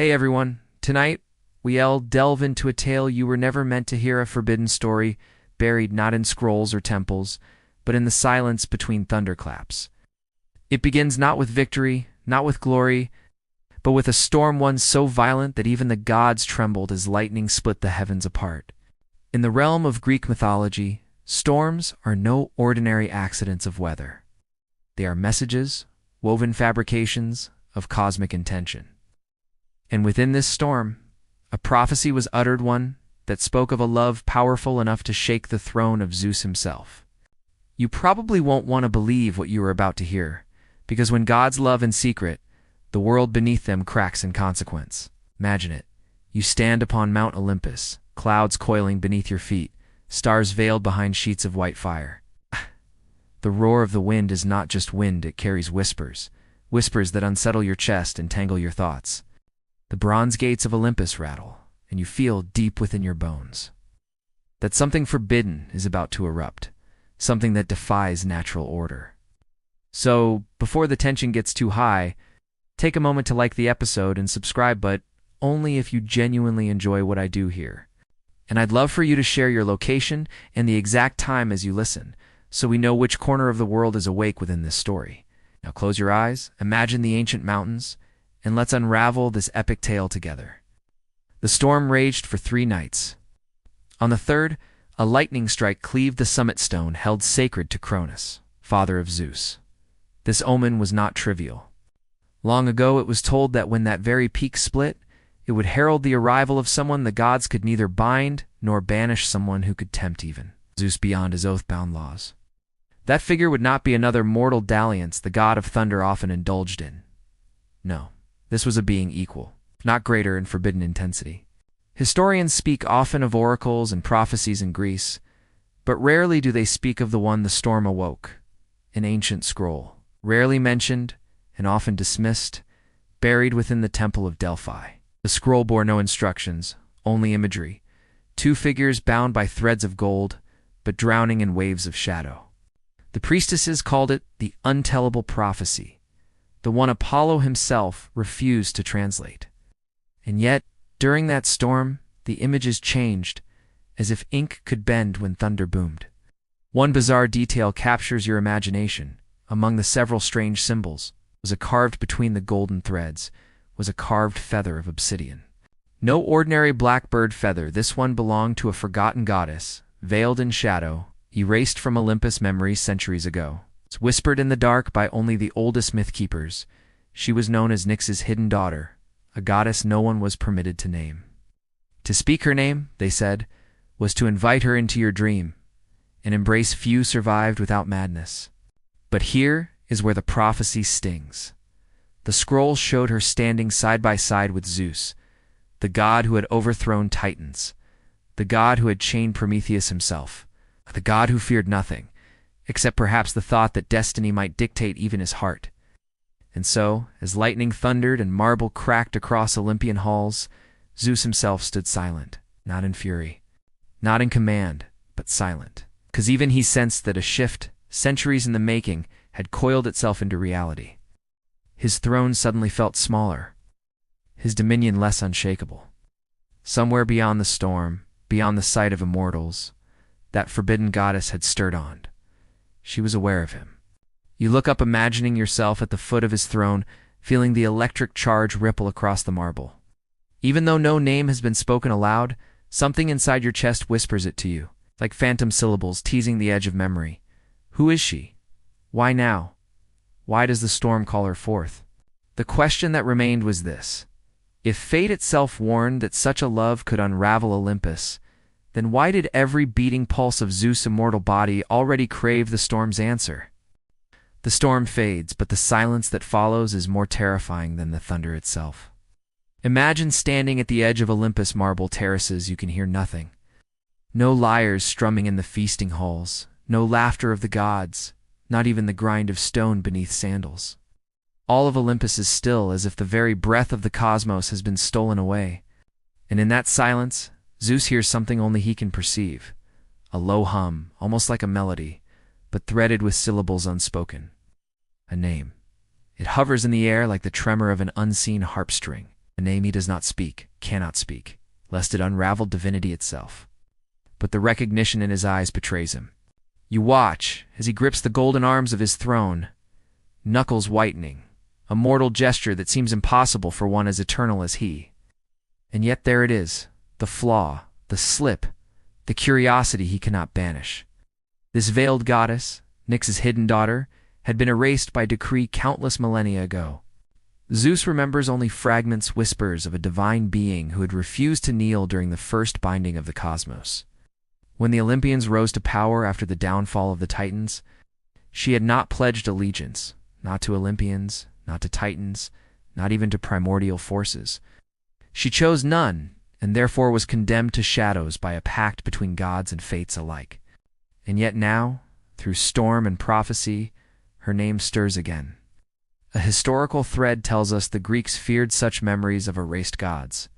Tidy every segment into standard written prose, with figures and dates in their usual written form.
Hey everyone, tonight we'll delve into a tale you were never meant to hear, a forbidden story buried not in scrolls or temples, but in the silence between thunderclaps. It begins not with victory, not with glory, but with a storm one so violent that even the gods trembled as lightning split the heavens apart. In the realm of Greek mythology, storms are no ordinary accidents of weather. They are messages, woven fabrications of cosmic intention. And within this storm, a prophecy was uttered, one that spoke of a love powerful enough to shake the throne of Zeus himself. You probably won't want to believe what you are about to hear, because when gods love in secret, the world beneath them cracks in consequence. Imagine it. You stand upon Mount Olympus, clouds coiling beneath your feet, stars veiled behind sheets of white fire. The roar of the wind is not just wind, it carries whispers, whispers that unsettle your chest and tangle your thoughts. The bronze gates of Olympus rattle, and you feel deep within your bones that something forbidden is about to erupt, something that defies natural order. So, before the tension gets too high, take a moment to like the episode and subscribe, but only if you genuinely enjoy what I do here. And I'd love for you to share your location and the exact time as you listen, so we know which corner of the world is awake within this story. Now close your eyes, imagine the ancient mountains, and let's unravel this epic tale together. The storm raged for 3 nights. On the third, a lightning strike cleaved the summit stone held sacred to Cronus, father of Zeus. This omen was not trivial. Long ago it was told that when that very peak split, it would herald the arrival of someone the gods could neither bind nor banish, someone who could tempt even Zeus beyond his oath-bound laws. That figure would not be another mortal dalliance the god of thunder often indulged in. No. This was a being equal, if not greater, in forbidden intensity. Historians speak often of oracles and prophecies in Greece, but rarely do they speak of the one the storm awoke, an ancient scroll, rarely mentioned and often dismissed, buried within the temple of Delphi. The scroll bore no instructions, only imagery, 2 figures bound by threads of gold, but drowning in waves of shadow. The priestesses called it the untellable prophecy, the one Apollo himself refused to translate. And yet, during that storm, the images changed, as if ink could bend when thunder boomed. One bizarre detail captures your imagination. Among the several strange symbols was a carved between the golden threads, was a carved feather of obsidian. No ordinary blackbird feather, this one belonged to a forgotten goddess, veiled in shadow, erased from Olympus memories centuries ago. Whispered in the dark by only the oldest myth keepers, she was known as Nyx's hidden daughter, a goddess no one was permitted to name. To speak her name, they said, was to invite her into your dream, an embrace few survived without madness. But here is where the prophecy stings. The scroll showed her standing side by side with Zeus, the god who had overthrown Titans, the god who had chained Prometheus himself, the god who feared nothing, except perhaps the thought that destiny might dictate even his heart. And so, as lightning thundered and marble cracked across Olympian halls, Zeus himself stood silent, not in fury, not in command, but silent, because even he sensed that a shift, centuries in the making, had coiled itself into reality. His throne suddenly felt smaller, his dominion less unshakable. Somewhere beyond the storm, beyond the sight of immortals, that forbidden goddess had stirred on. She was aware of him. You look up, imagining yourself at the foot of his throne, feeling the electric charge ripple across the marble. Even though no name has been spoken aloud, something inside your chest whispers it to you, like phantom syllables teasing the edge of memory. Who is she? Why now? Why does the storm call her forth? The question that remained was this: if fate itself warned that such a love could unravel Olympus, then why did every beating pulse of Zeus' immortal body already crave the storm's answer? The storm fades, but the silence that follows is more terrifying than the thunder itself. Imagine standing at the edge of Olympus' marble terraces. You can hear nothing. No lyres strumming in the feasting halls, no laughter of the gods, not even the grind of stone beneath sandals. All of Olympus is still, as if the very breath of the cosmos has been stolen away. And in that silence, Zeus hears something only he can perceive, a low hum, almost like a melody, but threaded with syllables unspoken. A name. It hovers in the air like the tremor of an unseen harp string, a name he does not speak, cannot speak, lest it unravel divinity itself. But the recognition in his eyes betrays him. You watch as he grips the golden arms of his throne, knuckles whitening, a mortal gesture that seems impossible for one as eternal as he. And yet there it is, the flaw, the slip, the curiosity he cannot banish. This veiled goddess, Nyx's hidden daughter, had been erased by decree countless millennia ago. Zeus remembers only fragments, whispers of a divine being who had refused to kneel during the first binding of the cosmos. When the Olympians rose to power after the downfall of the Titans, she had not pledged allegiance, not to Olympians, not to Titans, not even to primordial forces. She chose none, and therefore was condemned to shadows by a pact between gods and fates alike. And yet now, through storm and prophecy, her name stirs again. A historical thread tells us the Greeks feared such memories of erased gods.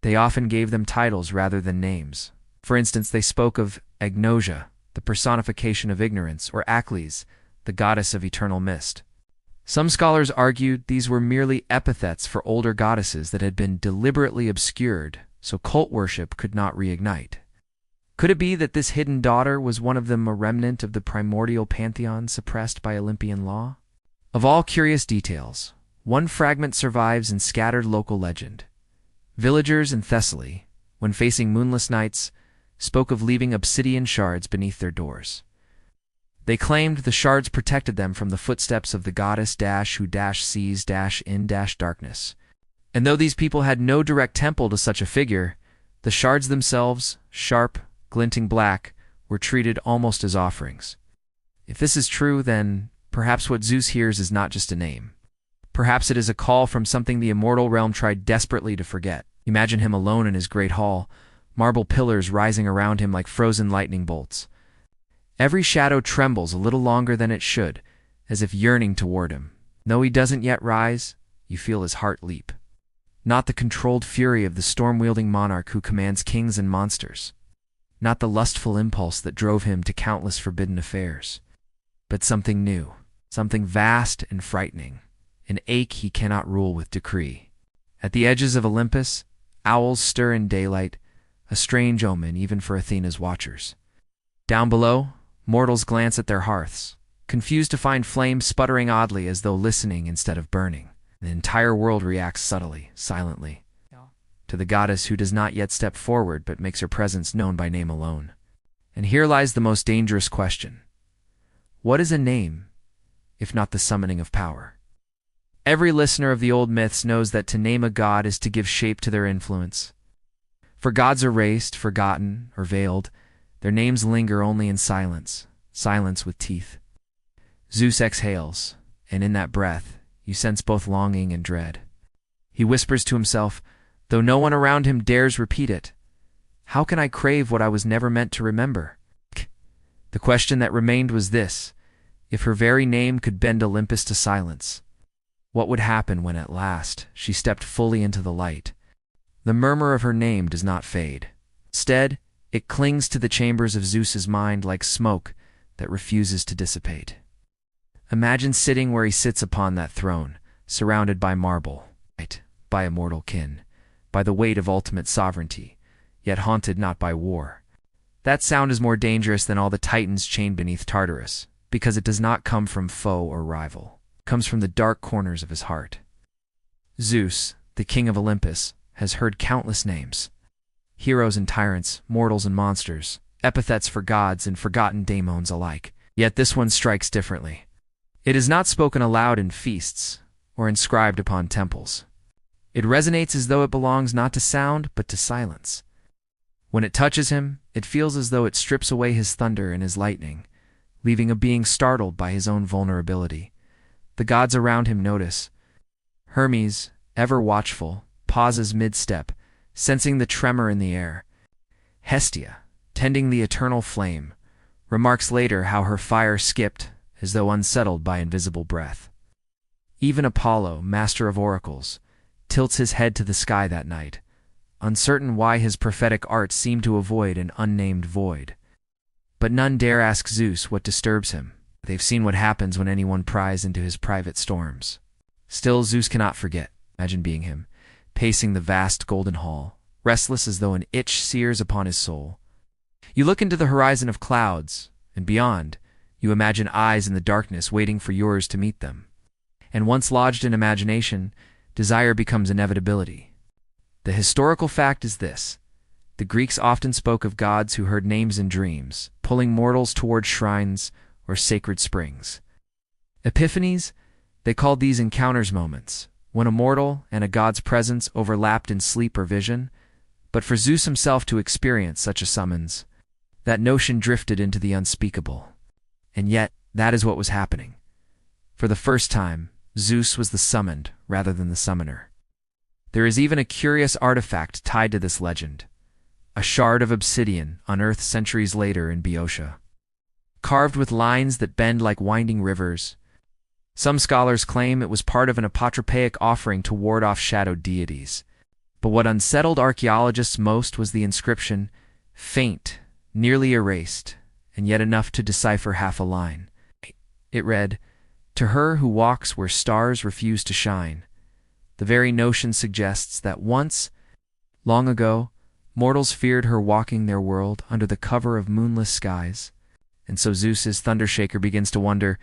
They often gave them titles rather than names. For instance, they spoke of Agnosia, the personification of ignorance, or Acles, the goddess of eternal mist. Some scholars argued these were merely epithets for older goddesses that had been deliberately obscured, so cult worship could not reignite. Could it be that this hidden daughter was one of them, a remnant of the primordial pantheon suppressed by Olympian law? Of all curious details, one fragment survives in scattered local legend. Villagers in Thessaly, when facing moonless nights, spoke of leaving obsidian shards beneath their doors. They claimed the shards protected them from the footsteps of the goddess who sees in darkness. And though these people had no direct temple to such a figure, the shards themselves, sharp, glinting black, were treated almost as offerings. If this is true, then perhaps what Zeus hears is not just a name. Perhaps it is a call from something the immortal realm tried desperately to forget. Imagine him alone in his great hall, marble pillars rising around him like frozen lightning bolts. Every shadow trembles a little longer than it should, as if yearning toward him. Though he doesn't yet rise, you feel his heart leap. Not the controlled fury of the storm-wielding monarch who commands kings and monsters. Not the lustful impulse that drove him to countless forbidden affairs. But something new, something vast and frightening, an ache he cannot rule with decree. At the edges of Olympus, owls stir in daylight, a strange omen even for Athena's watchers. Down below, mortals glance at their hearths, confused to find flames sputtering oddly as though listening instead of burning. The entire world reacts subtly, silently, to the goddess who does not yet step forward but makes her presence known by name alone. And here lies the most dangerous question. What is a name, if not the summoning of power? Every listener of the old myths knows that to name a god is to give shape to their influence. For gods erased, forgotten, or veiled, their names linger only in silence, silence with teeth. Zeus exhales, and in that breath, you sense both longing and dread. He whispers to himself, though no one around him dares repeat it, "How can I crave what I was never meant to remember?" The question that remained was this: if her very name could bend Olympus to silence, what would happen when at last she stepped fully into the light? The murmur of her name does not fade. Instead, it clings to the chambers of Zeus's mind like smoke that refuses to dissipate. Imagine sitting where he sits upon that throne, surrounded by marble, by immortal kin, by the weight of ultimate sovereignty, yet haunted not by war. That sound is more dangerous than all the titans chained beneath Tartarus, because it does not come from foe or rival. It comes from the dark corners of his heart. Zeus, the king of Olympus, has heard countless names. Heroes and tyrants, mortals and monsters, epithets for gods and forgotten daemons alike. Yet this one strikes differently. It is not spoken aloud in feasts, or inscribed upon temples. It resonates as though it belongs not to sound, but to silence. When it touches him, it feels as though it strips away his thunder and his lightning, leaving a being startled by his own vulnerability. The gods around him notice. Hermes, ever watchful, pauses mid-step, sensing the tremor in the air. Hestia, tending the eternal flame, remarks later how her fire skipped, as though unsettled by invisible breath. Even Apollo, master of oracles, tilts his head to the sky that night, uncertain why his prophetic art seemed to avoid an unnamed void. But none dare ask Zeus what disturbs him. They've seen what happens when anyone pries into his private storms. Still, Zeus cannot forget, imagine being him, pacing the vast golden hall, restless as though an itch sears upon his soul. You look into the horizon of clouds, and beyond, you imagine eyes in the darkness waiting for yours to meet them. And once lodged in imagination, desire becomes inevitability. The historical fact is this: the Greeks often spoke of gods who heard names in dreams, pulling mortals toward shrines or sacred springs. Epiphanies, they called these encounters moments, when a mortal and a god's presence overlapped in sleep or vision. But for Zeus himself to experience such a summons, that notion drifted into the unspeakable. And yet, that is what was happening. For the first time, Zeus was the summoned rather than the summoner. There is even a curious artifact tied to this legend: a shard of obsidian unearthed centuries later in Boeotia, carved with lines that bend like winding rivers. Some scholars claim it was part of an apotropaic offering to ward off shadowed deities. But what unsettled archaeologists most was the inscription, faint, nearly erased, and yet enough to decipher half a line. It read, "To her who walks where stars refuse to shine." The very notion suggests that once, long ago, mortals feared her walking their world under the cover of moonless skies. And so Zeus's Thundershaker begins to wonder,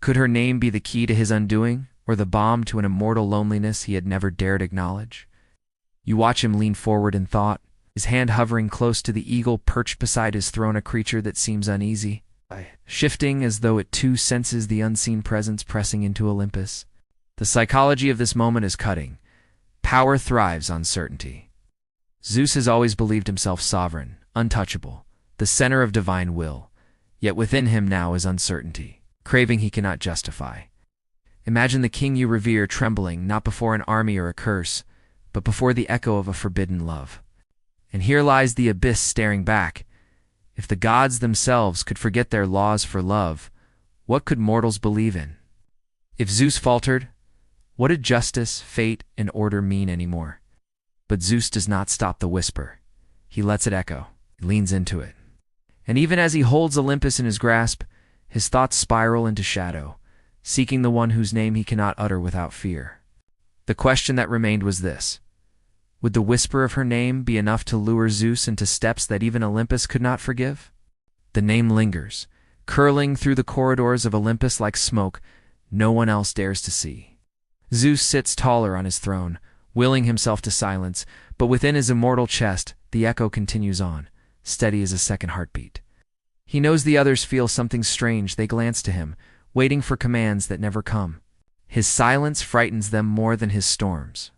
could her name be the key to his undoing, or the balm to an immortal loneliness he had never dared acknowledge? You watch him lean forward in thought, his hand hovering close to the eagle perched beside his throne, a creature that seems uneasy, shifting as though it too senses the unseen presence pressing into Olympus. The psychology of this moment is cutting. Power thrives on certainty. Zeus has always believed himself sovereign, untouchable, the center of divine will. Yet within him now is uncertainty, craving he cannot justify. Imagine the king you revere trembling not before an army or a curse, but before the echo of a forbidden love. And here lies the abyss staring back. If the gods themselves could forget their laws for love, what could mortals believe in? If Zeus faltered, what did justice, fate, and order mean anymore? But Zeus does not stop the whisper. He lets it echo. He leans into it. And even as he holds Olympus in his grasp, his thoughts spiral into shadow, seeking the one whose name he cannot utter without fear. The question that remained was this: would the whisper of her name be enough to lure Zeus into steps that even Olympus could not forgive? The name lingers, curling through the corridors of Olympus like smoke no one else dares to see. Zeus sits taller on his throne, willing himself to silence, but within his immortal chest the echo continues on, steady as a second heartbeat. He knows the others feel something strange. They glance to him, waiting for commands that never come. His silence frightens them more than his storms.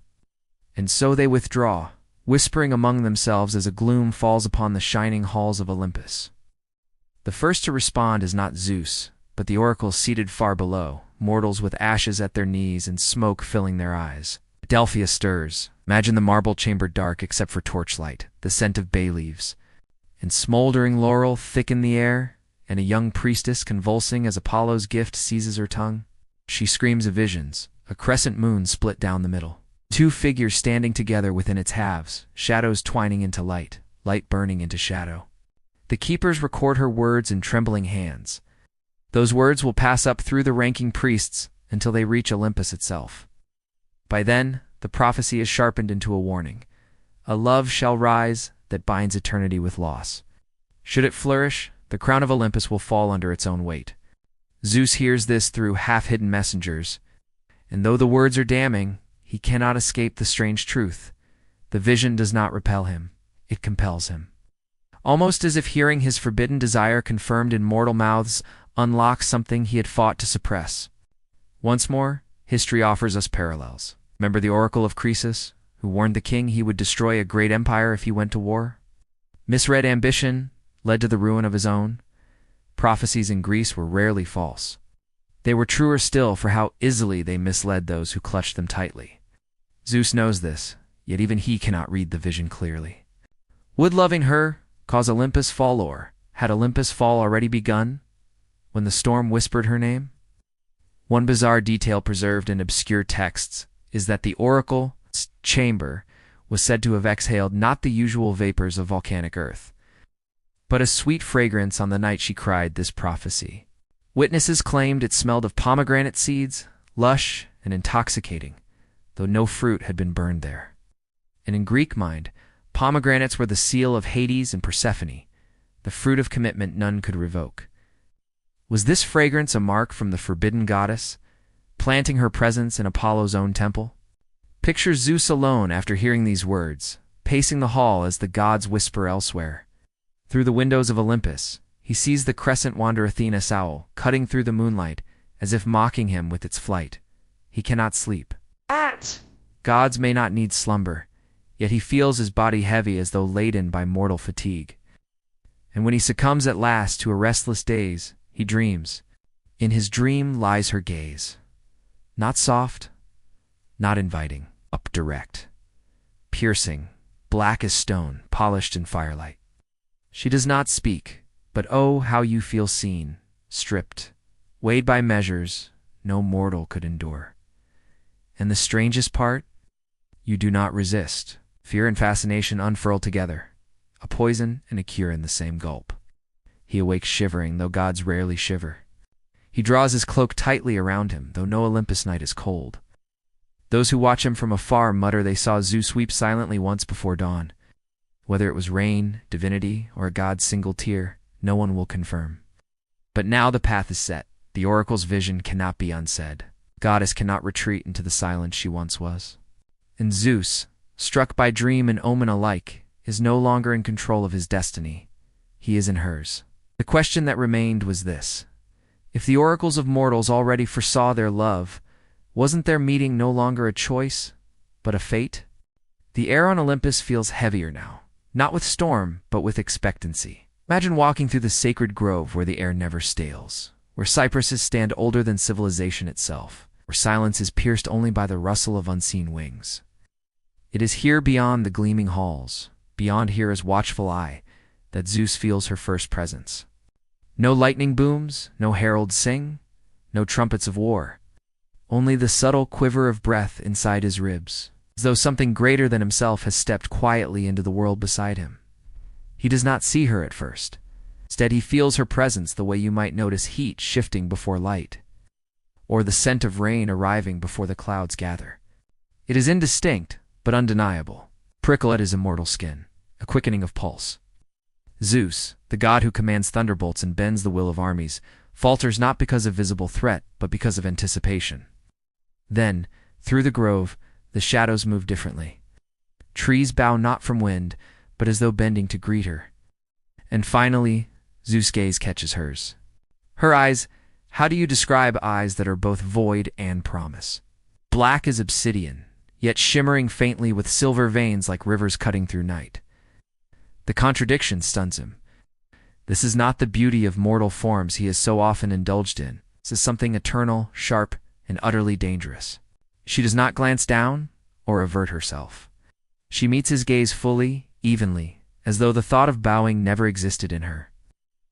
And so they withdraw, whispering among themselves as a gloom falls upon the shining halls of Olympus. The first to respond is not Zeus, but the oracles seated far below, mortals with ashes at their knees and smoke filling their eyes. Delphia stirs. Imagine the marble chamber dark except for torchlight, the scent of bay leaves, and smoldering laurel thicken the air, and a young priestess convulsing as Apollo's gift seizes her tongue. She screams of visions, a crescent moon split down the middle. Two figures standing together within its halves, shadows twining into light, light burning into shadow. The keepers record her words in trembling hands. Those words will pass up through the ranking priests until they reach Olympus itself. By then, the prophecy is sharpened into a warning. A love shall rise that binds eternity with loss. Should it flourish, the crown of Olympus will fall under its own weight. Zeus hears this through half-hidden messengers, and though the words are damning, he cannot escape the strange truth. The vision does not repel him, it compels him. Almost as if hearing his forbidden desire confirmed in mortal mouths unlocks something he had fought to suppress. Once more, history offers us parallels. Remember the oracle of Croesus, who warned the king he would destroy a great empire if he went to war? Misread ambition led to the ruin of his own. Prophecies in Greece were rarely false. They were truer still for how easily they misled those who clutched them tightly. Zeus knows this, yet even he cannot read the vision clearly. Would loving her cause Olympus fall, or had Olympus fall already begun when the storm whispered her name? One bizarre detail preserved in obscure texts is that the oracle's chamber was said to have exhaled not the usual vapors of volcanic earth, but a sweet fragrance on the night she cried this prophecy. Witnesses claimed it smelled of pomegranate seeds, lush and intoxicating, though no fruit had been burned there. And in Greek mind, pomegranates were the seal of Hades and Persephone, the fruit of commitment none could revoke. Was this fragrance a mark from the forbidden goddess, planting her presence in Apollo's own temple? Picture Zeus alone after hearing these words, pacing the hall as the gods whisper elsewhere. Through the windows of Olympus, he sees the crescent wander Athena's owl, cutting through the moonlight, as if mocking him with its flight. He cannot sleep. Gods may not need slumber, yet he feels his body heavy as though laden by mortal fatigue. And when he succumbs at last to a restless daze, he dreams. In his dream lies her gaze. Not soft, not inviting, up direct. Piercing, black as stone, polished in firelight. She does not speak, but oh, how you feel seen, stripped, weighed by measures no mortal could endure. And the strangest part? You do not resist. Fear and fascination unfurl together, a poison and a cure in the same gulp. He awakes shivering, though gods rarely shiver. He draws his cloak tightly around him, though no Olympus night is cold. Those who watch him from afar mutter they saw Zeus weep silently once before dawn. Whether it was rain, divinity, or a god's single tear, no one will confirm. But now the path is set. The oracle's vision cannot be unsaid. Goddess cannot retreat into the silence she once was. And Zeus, struck by dream and omen alike, is no longer in control of his destiny. He is in hers. The question that remained was this. If the oracles of mortals already foresaw their love, wasn't their meeting no longer a choice, but a fate? The air on Olympus feels heavier now, not with storm, but with expectancy. Imagine walking through the sacred grove where the air never stales, where cypresses stand older than civilization itself, where silence is pierced only by the rustle of unseen wings. It is here beyond the gleaming halls, beyond Hera's watchful eye, that Zeus feels her first presence. No lightning booms, no heralds sing, no trumpets of war. Only the subtle quiver of breath inside his ribs, as though something greater than himself has stepped quietly into the world beside him. He does not see her at first. Instead, he feels her presence the way you might notice heat shifting before light, or the scent of rain arriving before the clouds gather. It is indistinct, but undeniable. Prickle at his immortal skin, a quickening of pulse. Zeus, the god who commands thunderbolts and bends the will of armies, falters not because of visible threat, but because of anticipation. Then, through the grove, the shadows move differently. Trees bow not from wind, but as though bending to greet her. And finally, Zeus' gaze catches hers. Her eyes, how do you describe eyes that are both void and promise? Black as obsidian, yet shimmering faintly with silver veins like rivers cutting through night. The contradiction stuns him. This is not the beauty of mortal forms he has so often indulged in. This is something eternal, sharp, and utterly dangerous. She does not glance down or avert herself. She meets his gaze fully, evenly, as though the thought of bowing never existed in her.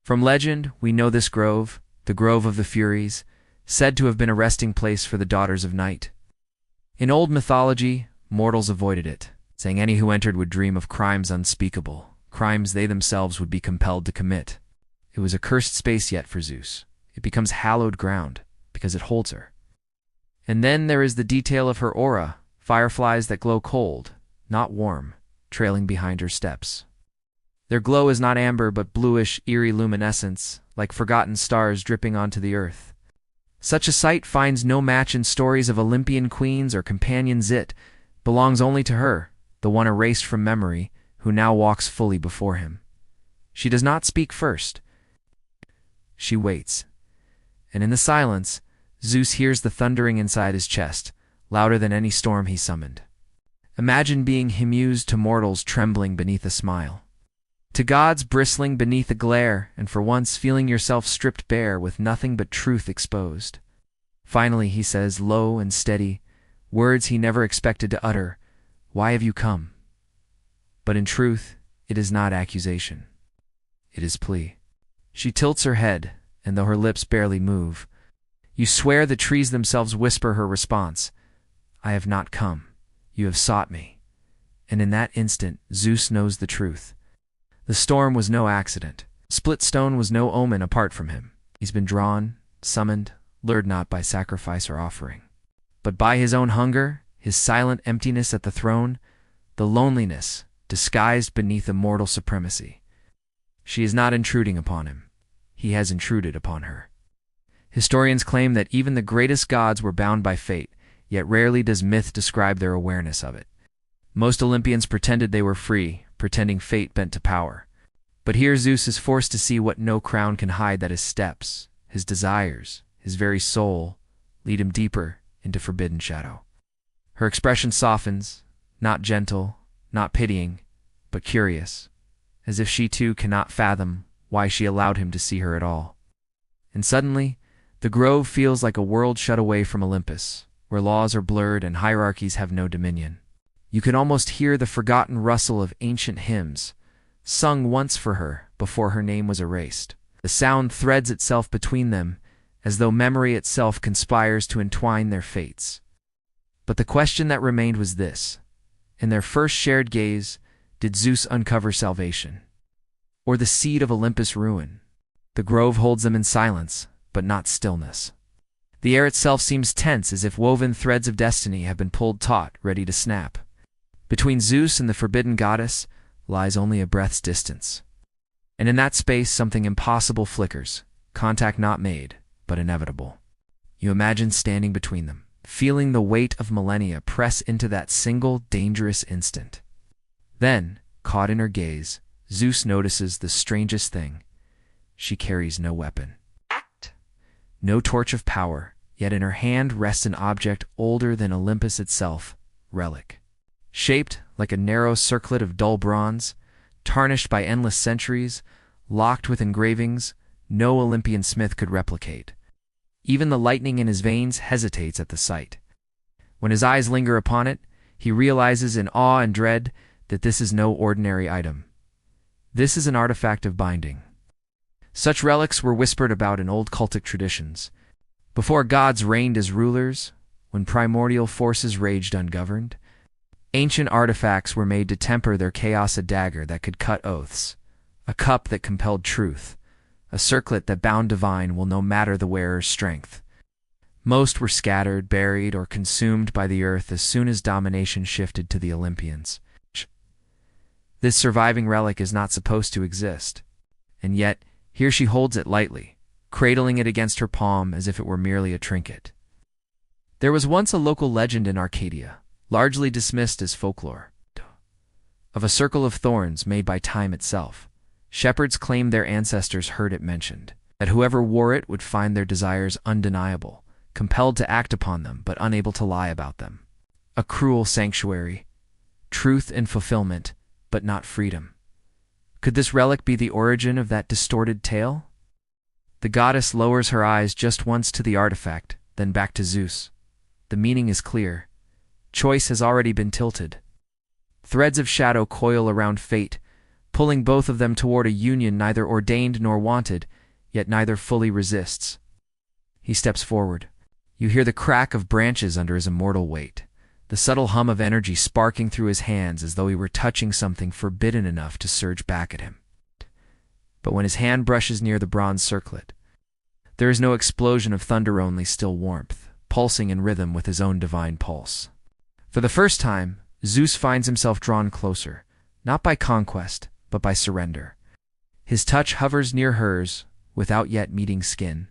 From legend, we know this grove, the Grove of the Furies, said to have been a resting place for the daughters of night. In old mythology, mortals avoided it, saying any who entered would dream of crimes unspeakable, crimes they themselves would be compelled to commit. It was a cursed space yet for Zeus. It becomes hallowed ground, because it holds her. And then there is the detail of her aura, fireflies that glow cold, not warm, trailing behind her steps. Their glow is not amber but bluish, eerie luminescence, like forgotten stars dripping onto the earth. Such a sight finds no match in stories of Olympian queens or companions. It belongs only to her, the one erased from memory, who now walks fully before him. She does not speak first. She waits. And in the silence, Zeus hears the thundering inside his chest, louder than any storm he summoned. Imagine being Himused to mortals trembling beneath a smile. To gods bristling beneath a glare, and for once feeling yourself stripped bare with nothing but truth exposed. Finally he says, low and steady, words he never expected to utter, "Why have you come?" But in truth, it is not accusation. It is plea. She tilts her head, and though her lips barely move, you swear the trees themselves whisper her response. I have not come. You have sought me. And in that instant, Zeus knows the truth. The storm was no accident. Split stone was no omen apart from him. He's been drawn, summoned, lured not by sacrifice or offering, but by his own hunger, his silent emptiness at the throne, the loneliness disguised beneath immortal supremacy. She is not intruding upon him. He has intruded upon her. Historians claim that even the greatest gods were bound by fate, yet rarely does myth describe their awareness of it. Most Olympians pretended they were free, pretending fate bent to power. But here Zeus is forced to see what no crown can hide, that his steps, his desires, his very soul, lead him deeper into forbidden shadow. Her expression softens, not gentle, not pitying, but curious, as if she too cannot fathom why she allowed him to see her at all. And suddenly, the grove feels like a world shut away from Olympus, where laws are blurred and hierarchies have no dominion. You can almost hear the forgotten rustle of ancient hymns, sung once for her before her name was erased. The sound threads itself between them, as though memory itself conspires to entwine their fates. But the question that remained was this: in their first shared gaze, did Zeus uncover salvation, or the seed of Olympus' ruin? The grove holds them in silence, but not stillness. The air itself seems tense, as if woven threads of destiny have been pulled taut, ready to snap. Between Zeus and the forbidden goddess lies only a breath's distance. And in that space something impossible flickers, contact not made, but inevitable. You imagine standing between them, feeling the weight of millennia press into that single dangerous instant. Then, caught in her gaze, Zeus notices the strangest thing. She carries no weapon. No torch of power, yet in her hand rests an object older than Olympus itself, relic. Shaped like a narrow circlet of dull bronze, tarnished by endless centuries, locked with engravings no Olympian smith could replicate. Even the lightning in his veins hesitates at the sight. When his eyes linger upon it, he realizes in awe and dread that this is no ordinary item. This is an artifact of binding. Such relics were whispered about in old cultic traditions. Before gods reigned as rulers, when primordial forces raged ungoverned, ancient artifacts were made to temper their chaos, a dagger that could cut oaths, a cup that compelled truth, a circlet that bound divine will no matter the wearer's strength. Most were scattered, buried, or consumed by the earth as soon as domination shifted to the Olympians. This surviving relic is not supposed to exist, and yet here she holds it lightly, cradling it against her palm as if it were merely a trinket. There was once a local legend in Arcadia, largely dismissed as folklore, of a circle of thorns made by time itself. Shepherds claimed their ancestors heard it mentioned, that whoever wore it would find their desires undeniable, compelled to act upon them but unable to lie about them. A cruel sanctuary, truth and fulfillment, but not freedom. Could this relic be the origin of that distorted tale? The goddess lowers her eyes just once to the artifact, then back to Zeus. The meaning is clear. Choice has already been tilted. Threads of shadow coil around fate, pulling both of them toward a union neither ordained nor wanted, yet neither fully resists. He steps forward. You hear the crack of branches under his immortal weight, the subtle hum of energy sparking through his hands as though he were touching something forbidden enough to surge back at him. But when his hand brushes near the bronze circlet, there is no explosion of thunder, only still warmth, pulsing in rhythm with his own divine pulse. For the first time, Zeus finds himself drawn closer, not by conquest, but by surrender. His touch hovers near hers, without yet meeting skin,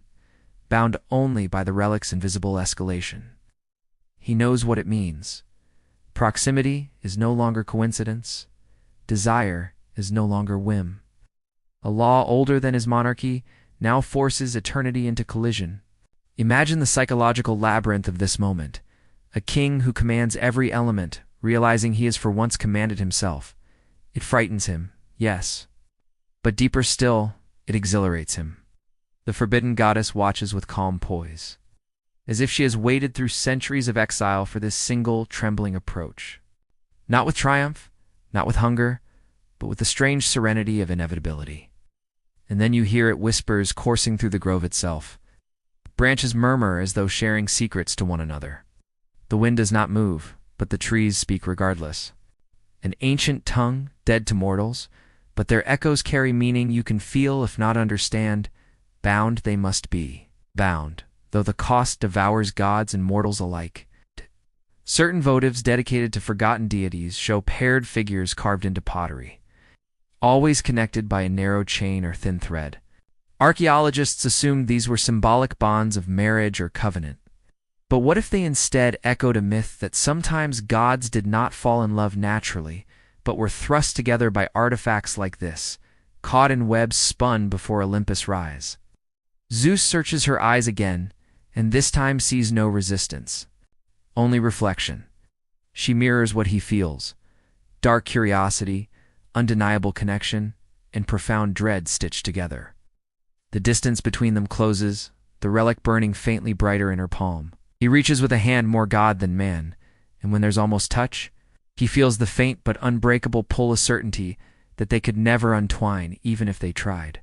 bound only by the relic's invisible escalation. He knows what it means. Proximity is no longer coincidence. Desire is no longer whim. A law older than his monarchy now forces eternity into collision. Imagine the psychological labyrinth of this moment. A king who commands every element, realizing he has for once commanded himself. It frightens him, yes. But deeper still, it exhilarates him. The forbidden goddess watches with calm poise, as if she has waited through centuries of exile for this single, trembling approach. Not with triumph, not with hunger, but with the strange serenity of inevitability. And then you hear it whispers coursing through the grove itself. Branches murmur as though sharing secrets to one another. The wind does not move, but the trees speak regardless. An ancient tongue, dead to mortals, but their echoes carry meaning you can feel if not understand. Bound they must be, bound, though the cost devours gods and mortals alike. Certain votives dedicated to forgotten deities show paired figures carved into pottery, always connected by a narrow chain or thin thread. Archaeologists assumed these were symbolic bonds of marriage or covenant. But what if they instead echoed a myth that sometimes gods did not fall in love naturally, but were thrust together by artifacts like this, caught in webs spun before Olympus' rise? Zeus searches her eyes again, and this time sees no resistance, only reflection. She mirrors what he feels: dark curiosity, undeniable connection, and profound dread stitched together. The distance between them closes, the relic burning faintly brighter in her palm. He reaches with a hand more god than man, and when there's almost touch, he feels the faint but unbreakable pull of certainty that they could never untwine even if they tried.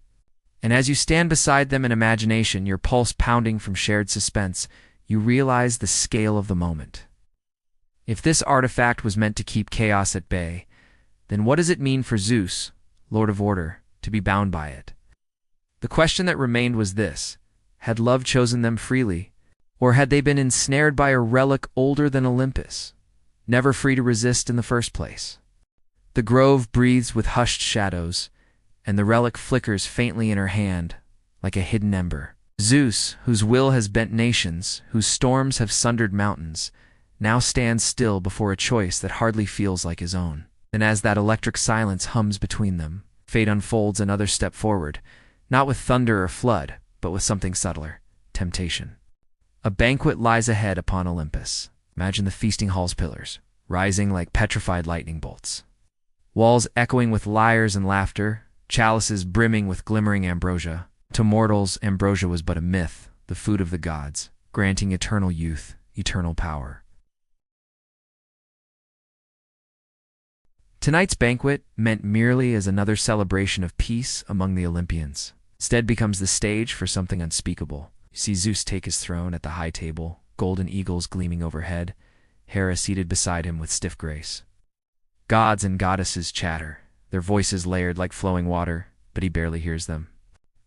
And as you stand beside them in imagination, your pulse pounding from shared suspense, you realize the scale of the moment. If this artifact was meant to keep chaos at bay, then what does it mean for Zeus, Lord of Order, to be bound by it? The question that remained was this: had love chosen them freely, or had they been ensnared by a relic older than Olympus, never free to resist in the first place? The grove breathes with hushed shadows, and the relic flickers faintly in her hand, like a hidden ember. Zeus, whose will has bent nations, whose storms have sundered mountains, now stands still before a choice that hardly feels like his own. And as that electric silence hums between them, fate unfolds and others step forward, not with thunder or flood, but with something subtler: temptation. A banquet lies ahead upon Olympus. Imagine the feasting hall's pillars, rising like petrified lightning bolts. Walls echoing with lyres and laughter, chalices brimming with glimmering ambrosia. To mortals, ambrosia was but a myth, the food of the gods, granting eternal youth, eternal power. Tonight's banquet, meant merely as another celebration of peace among the Olympians, instead becomes the stage for something unspeakable. You see Zeus take his throne at the high table, golden eagles gleaming overhead, Hera seated beside him with stiff grace. Gods and goddesses chatter, their voices layered like flowing water, but he barely hears them.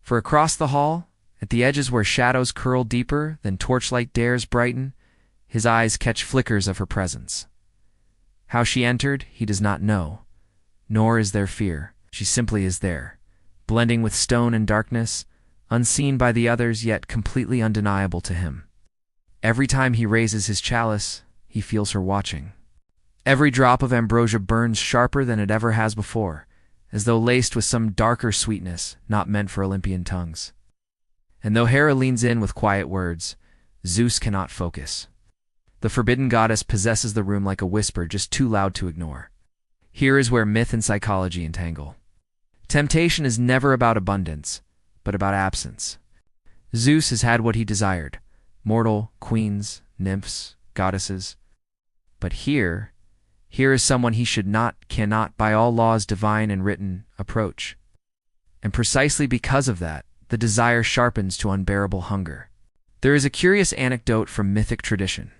For across the hall, at the edges where shadows curl deeper than torchlight dares brighten, his eyes catch flickers of her presence. How she entered, he does not know, nor is there fear. She simply is there, blending with stone and darkness, unseen by the others yet completely undeniable to him. Every time he raises his chalice, he feels her watching. Every drop of ambrosia burns sharper than it ever has before, as though laced with some darker sweetness not meant for Olympian tongues. And though Hera leans in with quiet words, Zeus cannot focus. The forbidden goddess possesses the room like a whisper just too loud to ignore. Here is where myth and psychology entangle. Temptation is never about abundance, but about absence. Zeus has had what he desired: mortal, queens, nymphs, goddesses. But here is someone he should not, cannot, by all laws divine and written, approach. And precisely because of that, the desire sharpens to unbearable hunger. There is a curious anecdote from mythic tradition.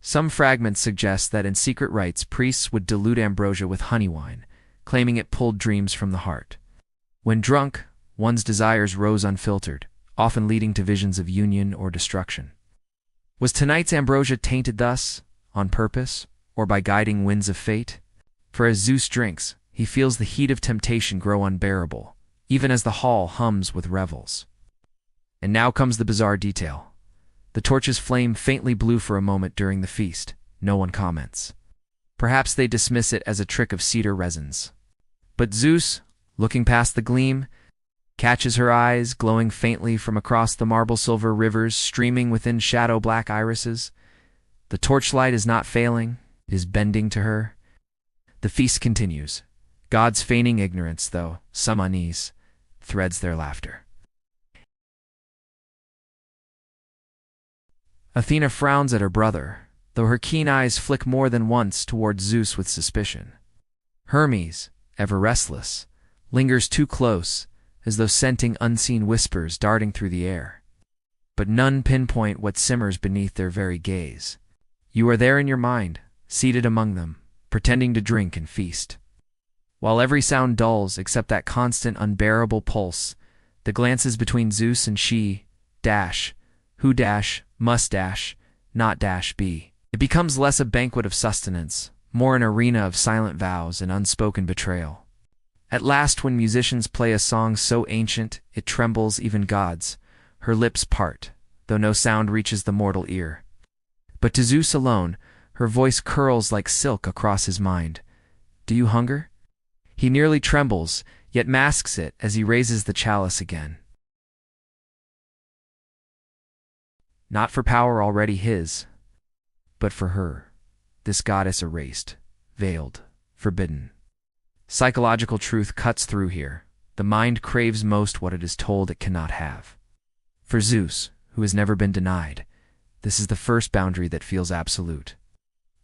Some fragments suggest that in secret rites, priests would dilute ambrosia with honey wine, claiming it pulled dreams from the heart. When drunk, one's desires rose unfiltered, often leading to visions of union or destruction. Was tonight's ambrosia tainted thus, on purpose, or by guiding winds of fate? For as Zeus drinks, he feels the heat of temptation grow unbearable, even as the hall hums with revels. And now comes the bizarre detail. The torches flame faintly blue for a moment during the feast. No one comments. Perhaps they dismiss it as a trick of cedar resins. But Zeus, looking past the gleam, catches her eyes glowing faintly from across the marble-silver rivers streaming within shadow-black irises. The torchlight is not failing, it is bending to her. The feast continues. Gods feigning ignorance, though, some unease, threads their laughter. Athena frowns at her brother, though her keen eyes flick more than once towards Zeus with suspicion. Hermes, ever restless, lingers too close, as though scenting unseen whispers darting through the air. But none pinpoint what simmers beneath their very gaze. You are there in your mind, seated among them, pretending to drink and feast. While every sound dulls except that constant, unbearable pulse, the glances between Zeus and she, who must not be. It becomes less a banquet of sustenance, more an arena of silent vows and unspoken betrayal. At last, when musicians play a song so ancient it trembles even gods, her lips part, though no sound reaches the mortal ear. But to Zeus alone, her voice curls like silk across his mind. Do you hunger? He nearly trembles, yet masks it as he raises the chalice again. Not for power already his, but for her, this goddess erased, veiled, forbidden. Psychological truth cuts through here. The mind craves most what it is told it cannot have. For Zeus, who has never been denied, this is the first boundary that feels absolute,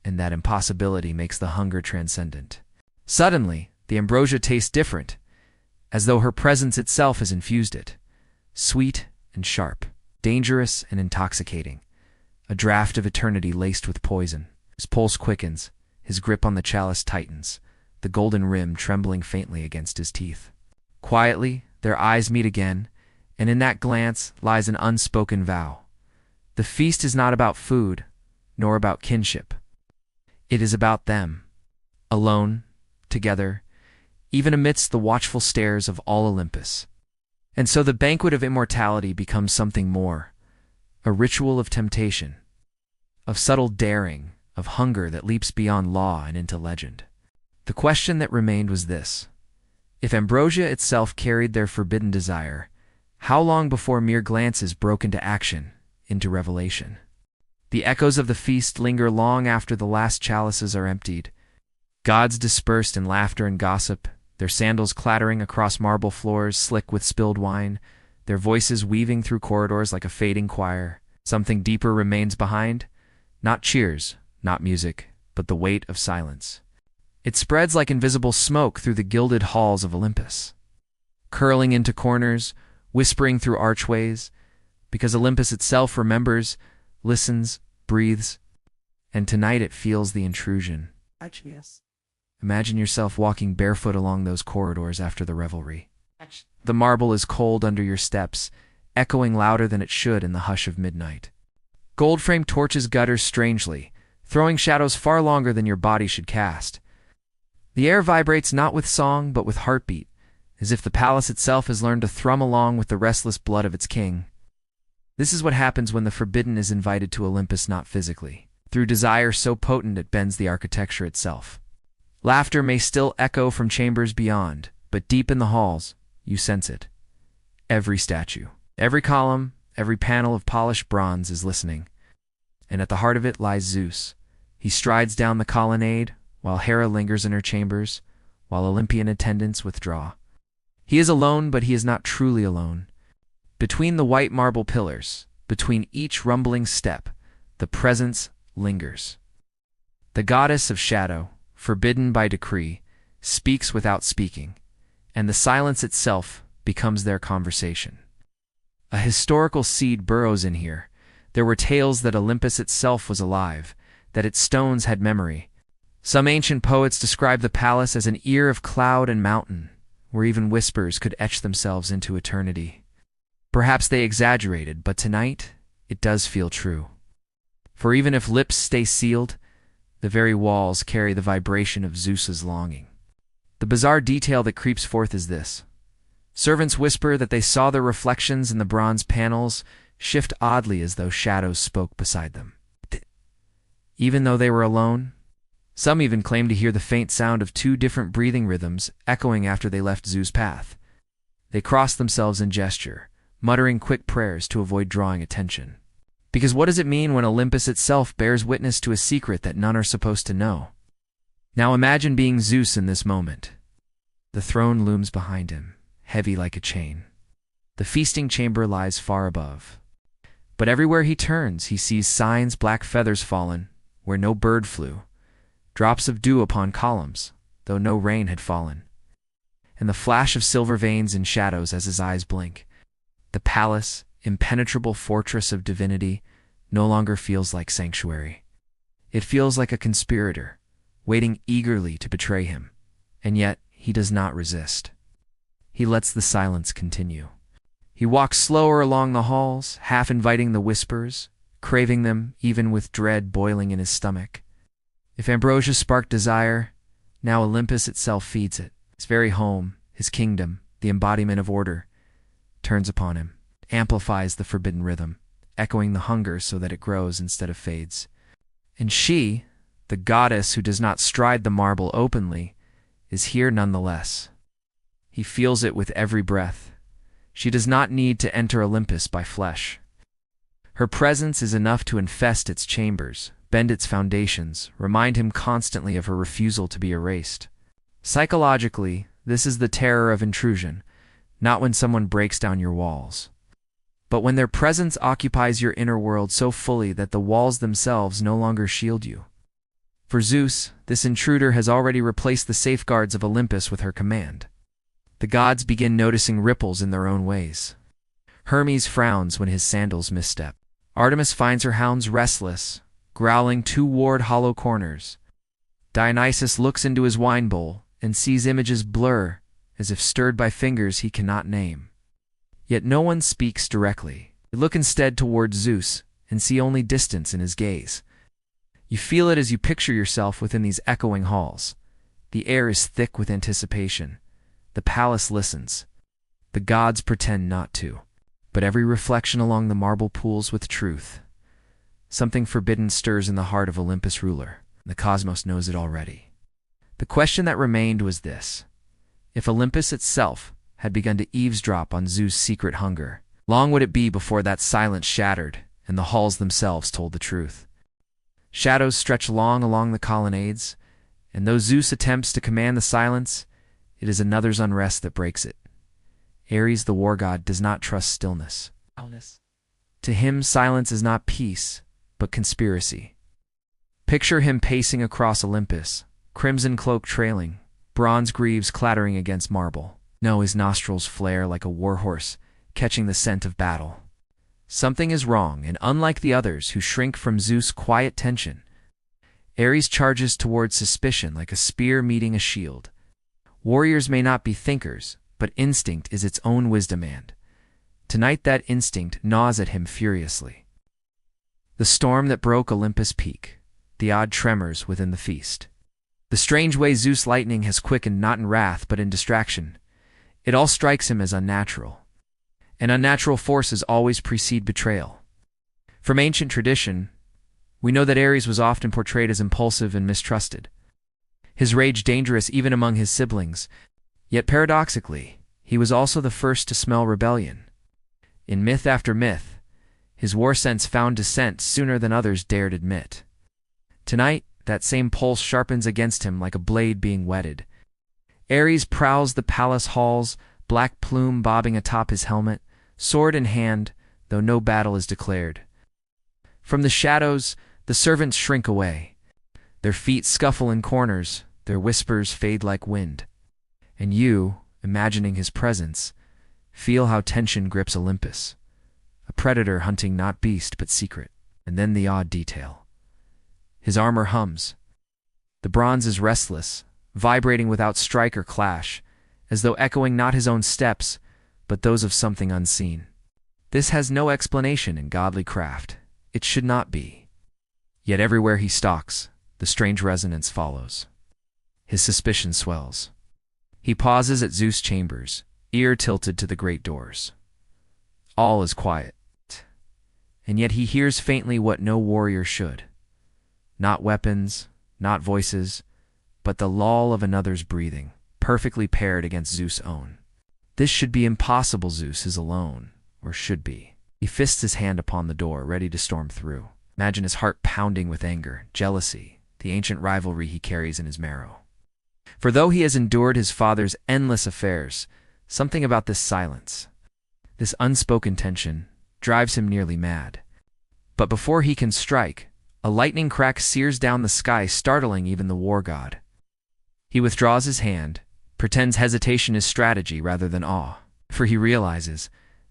and that impossibility makes the hunger transcendent. Suddenly, the ambrosia tastes different, as though her presence itself has infused it. Sweet and sharp, dangerous and intoxicating. A draught of eternity laced with poison. His pulse quickens, his grip on the chalice tightens, the golden rim trembling faintly against his teeth. Quietly, their eyes meet again, and in that glance lies an unspoken vow. The feast is not about food, nor about kinship. It is about them, alone, together, even amidst the watchful stares of all Olympus. And so the banquet of immortality becomes something more, a ritual of temptation, of subtle daring, of hunger that leaps beyond law and into legend. The question that remained was this: if ambrosia itself carried their forbidden desire, how long before mere glances broke into action, into revelation? The echoes of the feast linger long after the last chalices are emptied. Gods dispersed in laughter and gossip, their sandals clattering across marble floors slick with spilled wine, their voices weaving through corridors like a fading choir. Something deeper remains behind, not cheers, not music, but the weight of silence. It spreads like invisible smoke through the gilded halls of Olympus, curling into corners, whispering through archways, because Olympus itself remembers, listens, breathes, and tonight it feels the intrusion. Yes. Imagine yourself walking barefoot along those corridors after the revelry. The marble is cold under your steps, echoing louder than it should in the hush of midnight. Gold-framed torches gutter strangely, throwing shadows far longer than your body should cast. The air vibrates not with song, but with heartbeat, as if the palace itself has learned to thrum along with the restless blood of its king. This is what happens when the forbidden is invited to Olympus, not physically, through desire so potent it bends the architecture itself. Laughter may still echo from chambers beyond, but deep in the halls, you sense it. Every statue, every column, every panel of polished bronze is listening. And at the heart of it lies Zeus. He strides down the colonnade, while Hera lingers in her chambers, while Olympian attendants withdraw. He is alone, but he is not truly alone. Between the white marble pillars, between each rumbling step, the presence lingers. The goddess of shadow, forbidden by decree, speaks without speaking, and the silence itself becomes their conversation. A historical seed burrows in here. There were tales that Olympus itself was alive, that its stones had memory. Some ancient poets describe the palace as an ear of cloud and mountain, where even whispers could etch themselves into eternity. Perhaps they exaggerated, but tonight it does feel true. For even if lips stay sealed, the very walls carry the vibration of Zeus's longing. The bizarre detail that creeps forth is this. Servants whisper that they saw their reflections in the bronze panels shift oddly as though shadows spoke beside them. Even though they were alone, some even claim to hear the faint sound of two different breathing rhythms echoing after they left Zeus' path. They cross themselves in gesture, muttering quick prayers to avoid drawing attention. Because what does it mean when Olympus itself bears witness to a secret that none are supposed to know? Now imagine being Zeus in this moment. The throne looms behind him, heavy like a chain. The feasting chamber lies far above. But everywhere he turns, he sees signs, black feathers fallen, where no bird flew, drops of dew upon columns, though no rain had fallen, and the flash of silver veins in shadows as his eyes blink. The palace, impenetrable fortress of divinity, no longer feels like sanctuary. It feels like a conspirator, waiting eagerly to betray him, and yet he does not resist. He lets the silence continue. He walks slower along the halls, half inviting the whispers, craving them even with dread boiling in his stomach. If ambrosia sparked desire, now Olympus itself feeds it. His very home, his kingdom, the embodiment of order, turns upon him, amplifies the forbidden rhythm, echoing the hunger so that it grows instead of fades. And she, the goddess who does not stride the marble openly, is here nonetheless. He feels it with every breath. She does not need to enter Olympus by flesh. Her presence is enough to infest its chambers, bend its foundations, remind him constantly of her refusal to be erased. Psychologically, this is the terror of intrusion, not when someone breaks down your walls, but when their presence occupies your inner world so fully that the walls themselves no longer shield you. For Zeus, this intruder has already replaced the safeguards of Olympus with her command. The gods begin noticing ripples in their own ways. Hermes frowns when his sandals misstep. Artemis finds her hounds restless, growling toward hollow corners. Dionysus looks into his wine bowl and sees images blur as if stirred by fingers he cannot name. Yet no one speaks directly. You look instead toward Zeus and see only distance in his gaze. You feel it as you picture yourself within these echoing halls. The air is thick with anticipation. The palace listens. The gods pretend not to, but every reflection along the marble pools with truth. Something forbidden stirs in the heart of Olympus' ruler. The cosmos knows it already. The question that remained was this: if Olympus itself had begun to eavesdrop on Zeus' secret hunger, long would it be before that silence shattered and the halls themselves told the truth? Shadows stretch long along the colonnades, and though Zeus attempts to command the silence, it is another's unrest that breaks it. Ares, the war god, does not trust stillness. To him, silence is not peace, but conspiracy. Picture him pacing across Olympus, crimson cloak trailing, bronze greaves clattering against marble. No, his nostrils flare like a warhorse, catching the scent of battle. Something is wrong, and unlike the others who shrink from Zeus' quiet tension, Ares charges toward suspicion like a spear meeting a shield. Warriors may not be thinkers, but instinct is its own wisdom, and tonight that instinct gnaws at him furiously. The storm that broke Olympus' peak, the odd tremors within the feast, the strange way Zeus' lightning has quickened not in wrath but in distraction, it all strikes him as unnatural. And unnatural forces always precede betrayal. From ancient tradition, we know that Ares was often portrayed as impulsive and mistrusted, his rage dangerous even among his siblings, yet paradoxically, he was also the first to smell rebellion. In myth after myth, his war sense found dissent sooner than others dared admit. Tonight, that same pulse sharpens against him like a blade being whetted. Ares prowls the palace halls, black plume bobbing atop his helmet, sword in hand, though no battle is declared. From the shadows, the servants shrink away. Their feet scuffle in corners, their whispers fade like wind. And you, imagining his presence, feel how tension grips Olympus. A predator hunting not beast but secret. And then the odd detail. His armor hums. The bronze is restless, vibrating without strike or clash, as though echoing not his own steps, but those of something unseen. This has no explanation in godly craft. It should not be. Yet everywhere he stalks, the strange resonance follows. His suspicion swells. He pauses at Zeus' chambers, ear tilted to the great doors. All is quiet. And yet he hears faintly what no warrior should. Not weapons, not voices, but the lull of another's breathing, perfectly paired against Zeus' own. This should be impossible. Zeus is alone, or should be. He fists his hand upon the door, ready to storm through. Imagine his heart pounding with anger, jealousy, the ancient rivalry he carries in his marrow. For though he has endured his father's endless affairs, something about this silence, this unspoken tension, drives him nearly mad. But before he can strike, a lightning crack sears down the sky, startling even the war god. He withdraws his hand, pretends hesitation is strategy rather than awe, for he realizes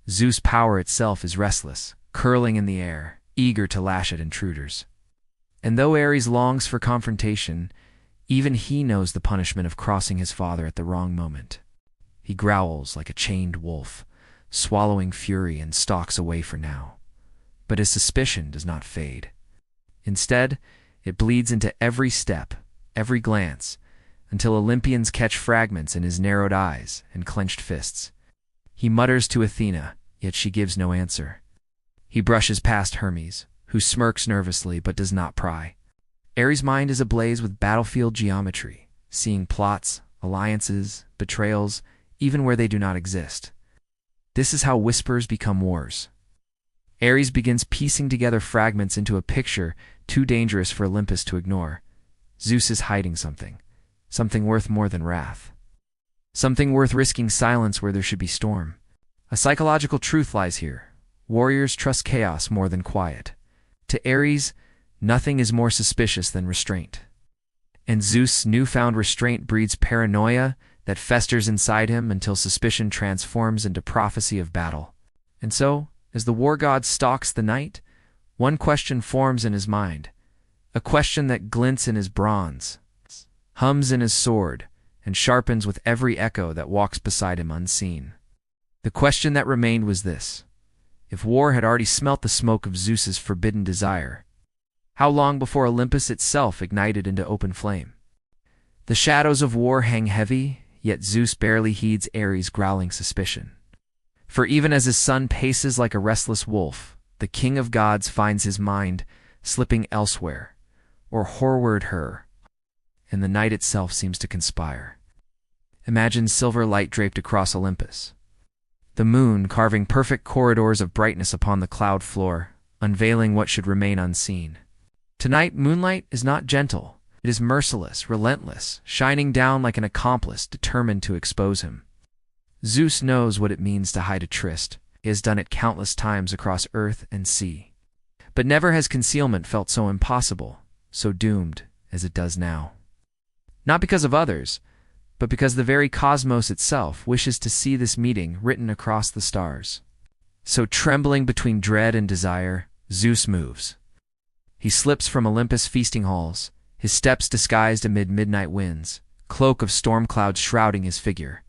Zeus' power itself is restless, curling in the air, eager to lash at intruders. And though Ares longs for confrontation, even he knows the punishment of crossing his father at the wrong moment. He growls like a chained wolf, swallowing fury and stalks away for now. But his suspicion does not fade. Instead, it bleeds into every step, every glance, until Olympians catch fragments in his narrowed eyes and clenched fists. He mutters to Athena, yet she gives no answer. He brushes past Hermes, who smirks nervously but does not pry. Ares' mind is ablaze with battlefield geometry, seeing plots, alliances, betrayals, even where they do not exist. This is how whispers become wars. Ares begins piecing together fragments into a picture too dangerous for Olympus to ignore. Zeus is hiding something, something worth more than wrath. Something worth risking silence where there should be storm. A psychological truth lies here. Warriors trust chaos more than quiet. To Ares, nothing is more suspicious than restraint. And Zeus' newfound restraint breeds paranoia that festers inside him until suspicion transforms into prophecy of battle. And so, as the war god stalks the night, one question forms in his mind, a question that glints in his bronze, hums in his sword, and sharpens with every echo that walks beside him unseen. The question that remained was this: if war had already smelt the smoke of Zeus's forbidden desire, how long before Olympus itself ignited into open flame? The shadows of war hang heavy, yet Zeus barely heeds Ares' growling suspicion. For even as his son paces like a restless wolf, the king of gods finds his mind slipping elsewhere, or horrorward her, and the night itself seems to conspire. Imagine silver light draped across Olympus, the moon carving perfect corridors of brightness upon the cloud floor, unveiling what should remain unseen. Tonight, moonlight is not gentle. It is merciless, relentless, shining down like an accomplice determined to expose him. Zeus knows what it means to hide a tryst. He has done it countless times across earth and sea. But never has concealment felt so impossible, so doomed, as it does now. Not because of others, but because the very cosmos itself wishes to see this meeting written across the stars. So trembling between dread and desire, Zeus moves. He slips from Olympus' feasting halls, his steps disguised amid midnight winds, cloak of storm clouds shrouding his figure.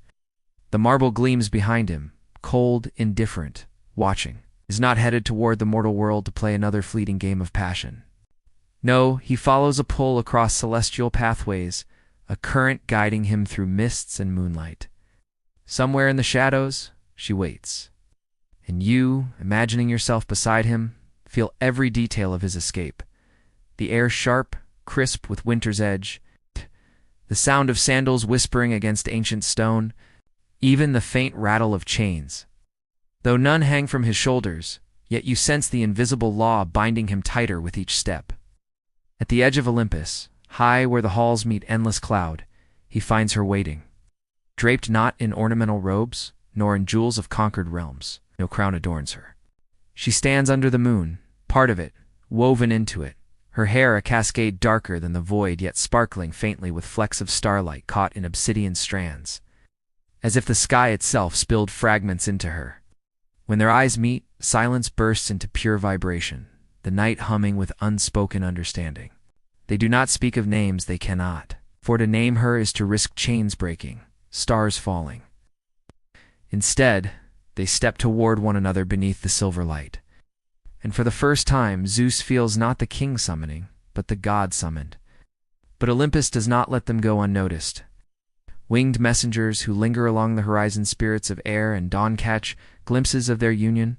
The marble gleams behind him, cold, indifferent, watching. Is not headed toward the mortal world to play another fleeting game of passion. No, he follows a pull across celestial pathways, a current guiding him through mists and moonlight. Somewhere in the shadows, she waits. And you, imagining yourself beside him, feel every detail of his escape. The air sharp, crisp with winter's edge, the sound of sandals whispering against ancient stone, even the faint rattle of chains. Though none hang from his shoulders, yet you sense the invisible law binding him tighter with each step. At the edge of Olympus, high where the halls meet endless cloud, he finds her waiting. Draped not in ornamental robes, nor in jewels of conquered realms, no crown adorns her. She stands under the moon, part of it, woven into it, her hair a cascade darker than the void yet sparkling faintly with flecks of starlight caught in obsidian strands, as if the sky itself spilled fragments into her. When their eyes meet, silence bursts into pure vibration, the night humming with unspoken understanding. They do not speak of names they cannot, for to name her is to risk chains breaking, stars falling. Instead, they step toward one another beneath the silver light. And for the first time, Zeus feels not the king summoning, but the god summoned. But Olympus does not let them go unnoticed. Winged messengers who linger along the horizon, spirits of air and dawn, catch glimpses of their union.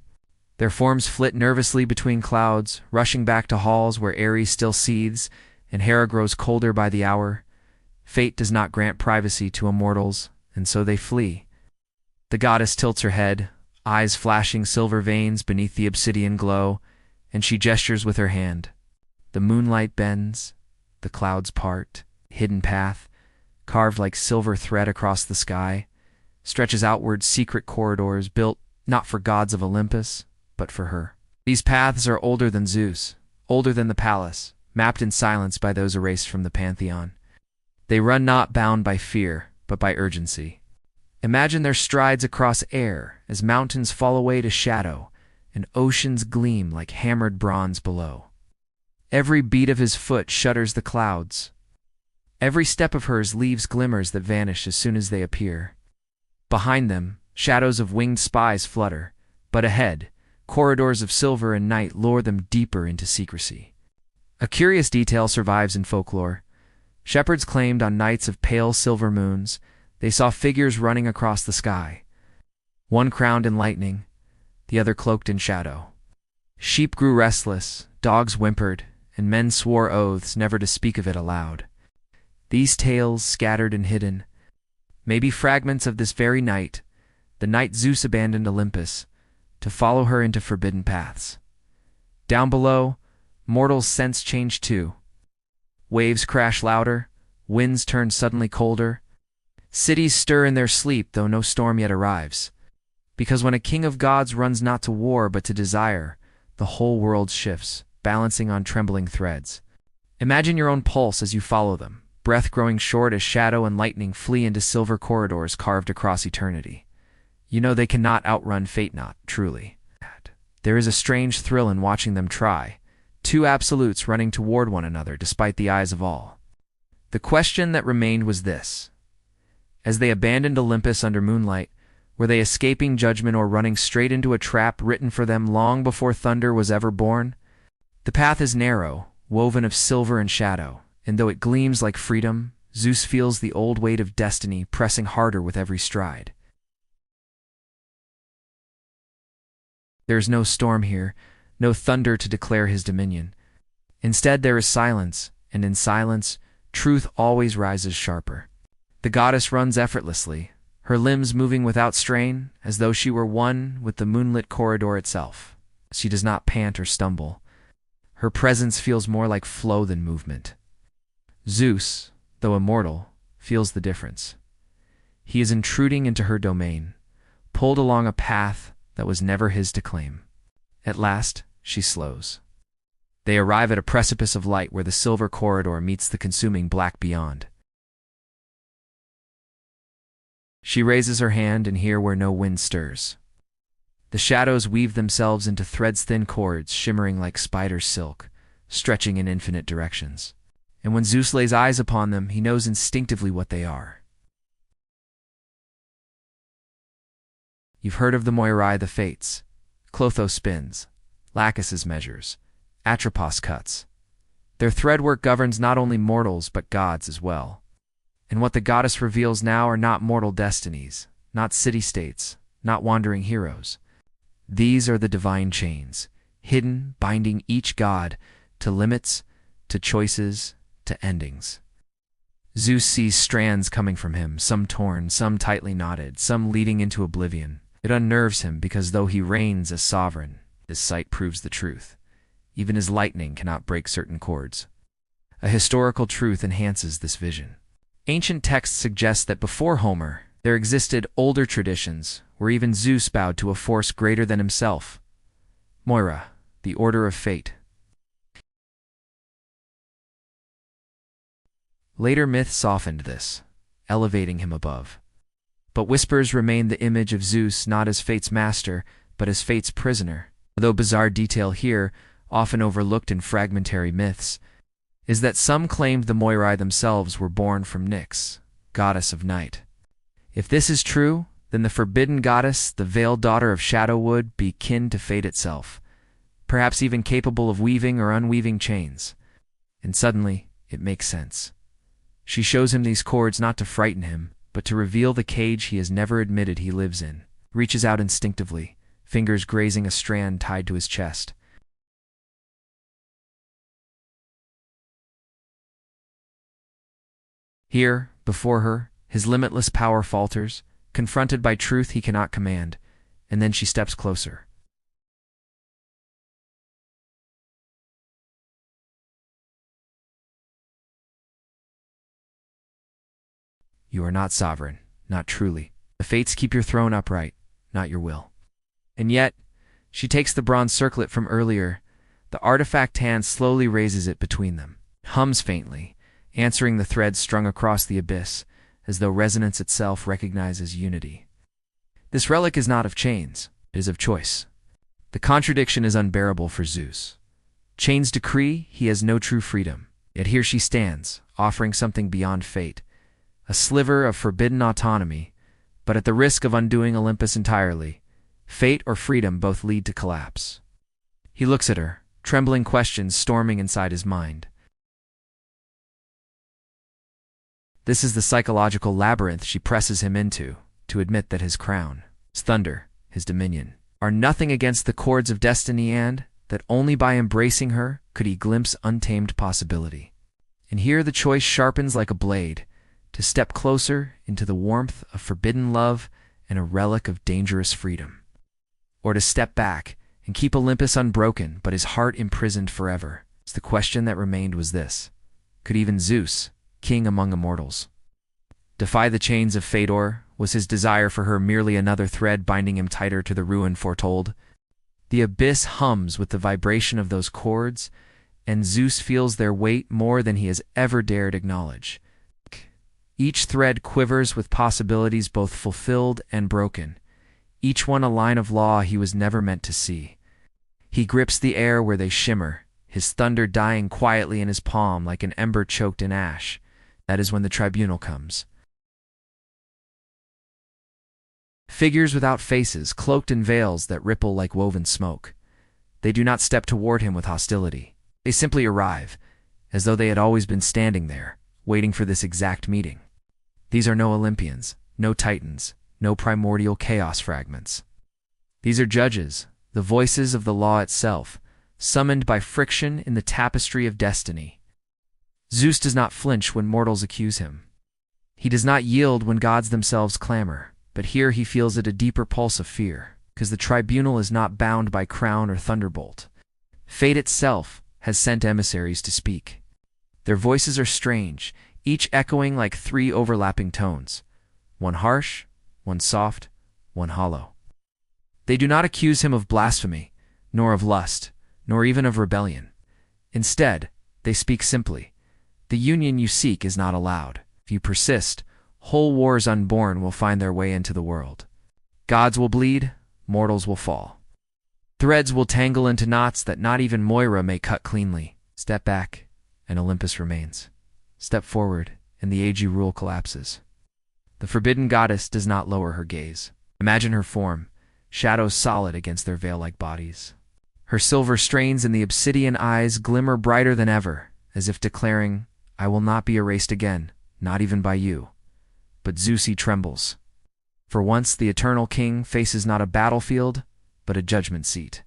Their forms flit nervously between clouds, rushing back to halls where Ares still seethes and Hera grows colder by the hour. Fate does not grant privacy to immortals, and so they flee. The goddess tilts her head, eyes flashing silver veins beneath the obsidian glow, and she gestures with her hand. The moonlight bends, the clouds part, hidden path, carved like silver thread across the sky, stretches outward secret corridors built not for gods of Olympus, but for her. These paths are older than Zeus, older than the palace, mapped in silence by those erased from the pantheon. They run not bound by fear, but by urgency. Imagine their strides across air as mountains fall away to shadow and oceans gleam like hammered bronze below. Every beat of his foot shudders the clouds. Every step of hers leaves glimmers that vanish as soon as they appear. Behind them, shadows of winged spies flutter, but ahead, Corridors of silver and night lure them deeper into secrecy. A curious detail survives in folklore. Shepherds claimed on nights of pale silver moons, they saw figures running across the sky, one crowned in lightning, the other cloaked in shadow. Sheep grew restless, dogs whimpered, and men swore oaths never to speak of it aloud. These tales, scattered and hidden, may be fragments of this very night, the night Zeus abandoned Olympus, to follow her into forbidden paths. Down below, mortals sense change too. Waves crash louder, winds turn suddenly colder. Cities stir in their sleep, though no storm yet arrives. Because when a king of gods runs not to war but to desire, the whole world shifts, balancing on trembling threads. Imagine your own pulse as you follow them, breath growing short as shadow and lightning flee into silver corridors carved across eternity. You know they cannot outrun fate, not truly. There is a strange thrill in watching them try, two absolutes running toward one another despite the eyes of all. The question that remained was this. As they abandoned Olympus under moonlight, were they escaping judgment or running straight into a trap written for them long before thunder was ever born? The path is narrow, woven of silver and shadow, and though it gleams like freedom, Zeus feels the old weight of destiny pressing harder with every stride. There is no storm here, no thunder to declare his dominion. Instead there is silence, and in silence, truth always rises sharper. The goddess runs effortlessly, her limbs moving without strain, as though she were one with the moonlit corridor itself. She does not pant or stumble. Her presence feels more like flow than movement. Zeus, though immortal, feels the difference. He is intruding into her domain, pulled along a path that was never his to claim. At last, she slows. They arrive at a precipice of light where the silver corridor meets the consuming black beyond. She raises her hand, and here where no wind stirs. The shadows weave themselves into threads-thin cords shimmering like spider's silk, stretching in infinite directions. And when Zeus lays eyes upon them, he knows instinctively what they are. You've heard of the Moirai, the Fates. Clotho spins, Lachesis measures, Atropos cuts. Their threadwork governs not only mortals but gods as well. And what the goddess reveals now are not mortal destinies, not city-states, not wandering heroes. These are the divine chains, hidden, binding each god to limits, to choices, to endings. Zeus sees strands coming from him, some torn, some tightly knotted, some leading into oblivion. It unnerves him because though he reigns as sovereign, his sight proves the truth. Even his lightning cannot break certain chords. A historical truth enhances this vision. Ancient texts suggest that before Homer, there existed older traditions where even Zeus bowed to a force greater than himself. Moira, the order of fate. Later myths softened this, elevating him above. But whispers remain the image of Zeus not as fate's master, but as fate's prisoner. Though bizarre detail here, often overlooked in fragmentary myths, is that some claimed the Moirai themselves were born from Nyx, goddess of night. If this is true, then the forbidden goddess, the veiled daughter of shadow, would be kin to fate itself, perhaps even capable of weaving or unweaving chains. And suddenly, it makes sense. She shows him these cords not to frighten him, but to reveal the cage he has never admitted he lives in. Reaches out instinctively, fingers grazing a strand tied to his chest. Here, before her, his limitless power falters, confronted by truth he cannot command, and then she steps closer. You are not sovereign, not truly. The fates keep your throne upright, not your will. And yet, she takes the bronze circlet from earlier. The artifact hand slowly raises it between them, hums faintly, answering the threads strung across the abyss, as though resonance itself recognizes unity. This relic is not of chains, it is of choice. The contradiction is unbearable for Zeus. Chains decree he has no true freedom, yet here she stands, offering something beyond fate, a sliver of forbidden autonomy, but at the risk of undoing Olympus entirely. Fate or freedom both lead to collapse. He looks at her, trembling questions storming inside his mind. This is the psychological labyrinth she presses him into, to admit that his crown, his thunder, his dominion, are nothing against the chords of destiny, and that only by embracing her could he glimpse untamed possibility. And here the choice sharpens like a blade, to step closer into the warmth of forbidden love and a relic of dangerous freedom. Or to step back and keep Olympus unbroken but his heart imprisoned forever. The question that remained was this: could even Zeus, king among immortals, defy the chains of fate, or was his desire for her merely another thread binding him tighter to the ruin foretold? The abyss hums with the vibration of those chords, and Zeus feels their weight more than he has ever dared acknowledge. Each thread quivers with possibilities both fulfilled and broken, each one a line of law he was never meant to see. He grips the air where they shimmer, his thunder dying quietly in his palm like an ember choked in ash. That is when the tribunal comes. Figures without faces, cloaked in veils that ripple like woven smoke. They do not step toward him with hostility. They simply arrive, as though they had always been standing there, waiting for this exact meeting. These are no Olympians, no titans, no primordial chaos fragments. These are judges, the voices of the law itself, summoned by friction in the tapestry of destiny. Zeus does not flinch when mortals accuse him. He does not yield when gods themselves clamor, but here he feels at a deeper pulse of fear, because the tribunal is not bound by crown or thunderbolt. Fate itself has sent emissaries to speak. Their voices are strange, each echoing like three overlapping tones, one harsh, one soft, one hollow. They do not accuse him of blasphemy, nor of lust, nor even of rebellion. Instead, they speak simply. The union you seek is not allowed. If you persist, whole wars unborn will find their way into the world. Gods will bleed, mortals will fall. Threads will tangle into knots that not even Moira may cut cleanly. Step back, and Olympus remains. Step forward, and the age you rule collapses. The forbidden goddess does not lower her gaze. Imagine her form, shadows solid against their veil-like bodies. Her silver strains in the obsidian eyes glimmer brighter than ever, as if declaring, "I will not be erased again, not even by you." But Zeus trembles. For once the eternal king faces not a battlefield, but a judgment seat.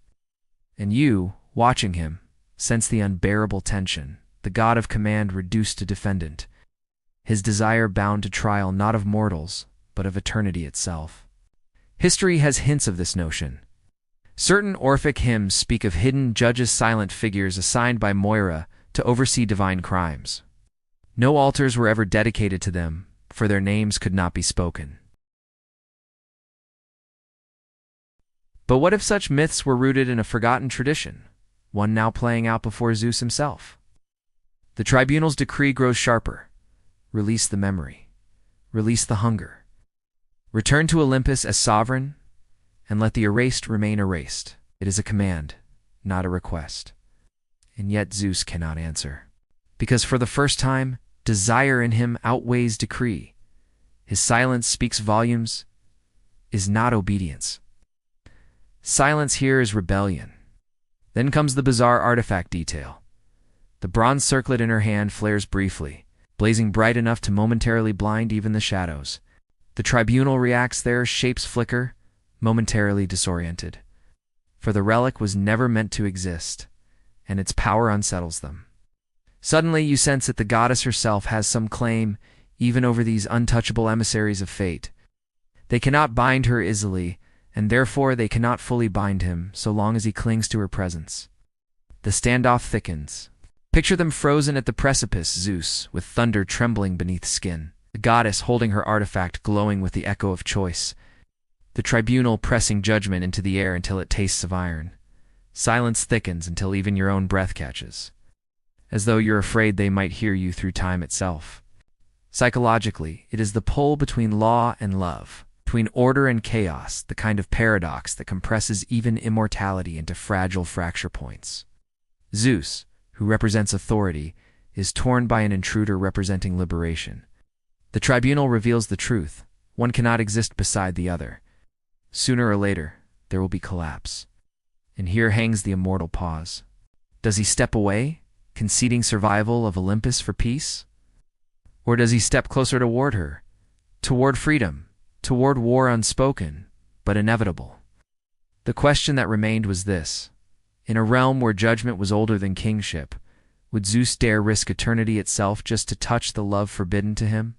And you, watching him, sense the unbearable tension, the god of command reduced to defendant, his desire bound to trial not of mortals, but of eternity itself. History has hints of this notion. Certain Orphic hymns speak of hidden judges, silent figures assigned by Moira to oversee divine crimes. No altars were ever dedicated to them, for their names could not be spoken. But what if such myths were rooted in a forgotten tradition, one now playing out before Zeus himself? The tribunal's decree grows sharper. Release the memory. Release the hunger. Return to Olympus as sovereign, and let the erased remain erased. It is a command, not a request. And yet Zeus cannot answer. Because for the first time, desire in him outweighs decree. His silence speaks volumes, is not obedience. Silence here is rebellion. Then comes the bizarre artifact detail. The bronze circlet in her hand flares briefly, blazing bright enough to momentarily blind even the shadows. The tribunal reacts there, shapes flicker, momentarily disoriented. For the relic was never meant to exist, and its power unsettles them. Suddenly you sense that the goddess herself has some claim even over these untouchable emissaries of fate. They cannot bind her easily, and therefore they cannot fully bind him so long as he clings to her presence. The standoff thickens. Picture them frozen at the precipice, Zeus, with thunder trembling beneath skin, the goddess holding her artifact glowing with the echo of choice, the tribunal pressing judgment into the air until it tastes of iron. Silence thickens until even your own breath catches, as though you're afraid they might hear you through time itself. Psychologically, it is the pull between law and love, between order and chaos, the kind of paradox that compresses even immortality into fragile fracture points. Zeus, who represents authority, is torn by an intruder representing liberation. The tribunal reveals the truth. One cannot exist beside the other. Sooner or later, there will be collapse. And here hangs the immortal pause. Does he step away, conceding survival of Olympus for peace? Or does he step closer toward her, toward freedom, toward war unspoken, but inevitable? The question that remained was this. In a realm where judgment was older than kingship, would Zeus dare risk eternity itself just to touch the love forbidden to him?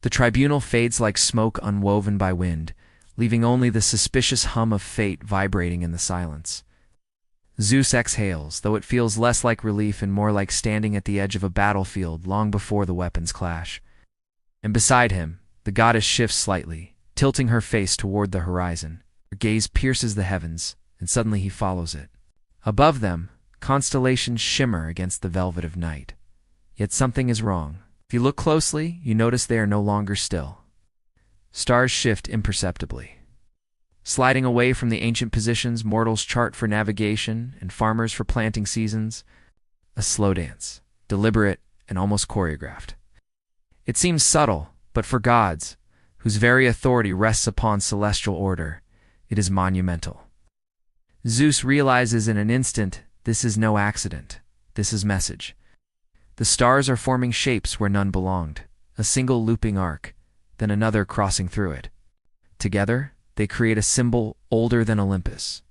The tribunal fades like smoke unwoven by wind, leaving only the suspicious hum of fate vibrating in the silence. Zeus exhales, though it feels less like relief and more like standing at the edge of a battlefield long before the weapons clash. And beside him, the goddess shifts slightly, tilting her face toward the horizon. Her gaze pierces the heavens, and suddenly he follows it. Above them, constellations shimmer against the velvet of night. Yet something is wrong. If you look closely, you notice they are no longer still. Stars shift imperceptibly. Sliding away from the ancient positions mortals chart for navigation and farmers for planting seasons, a slow dance, deliberate and almost choreographed. It seems subtle, but for gods, whose very authority rests upon celestial order, it is monumental. Zeus realizes in an instant this is no accident, this is message. The stars are forming shapes where none belonged, a single looping arc, then another crossing through it. Together, they create a symbol older than Olympus.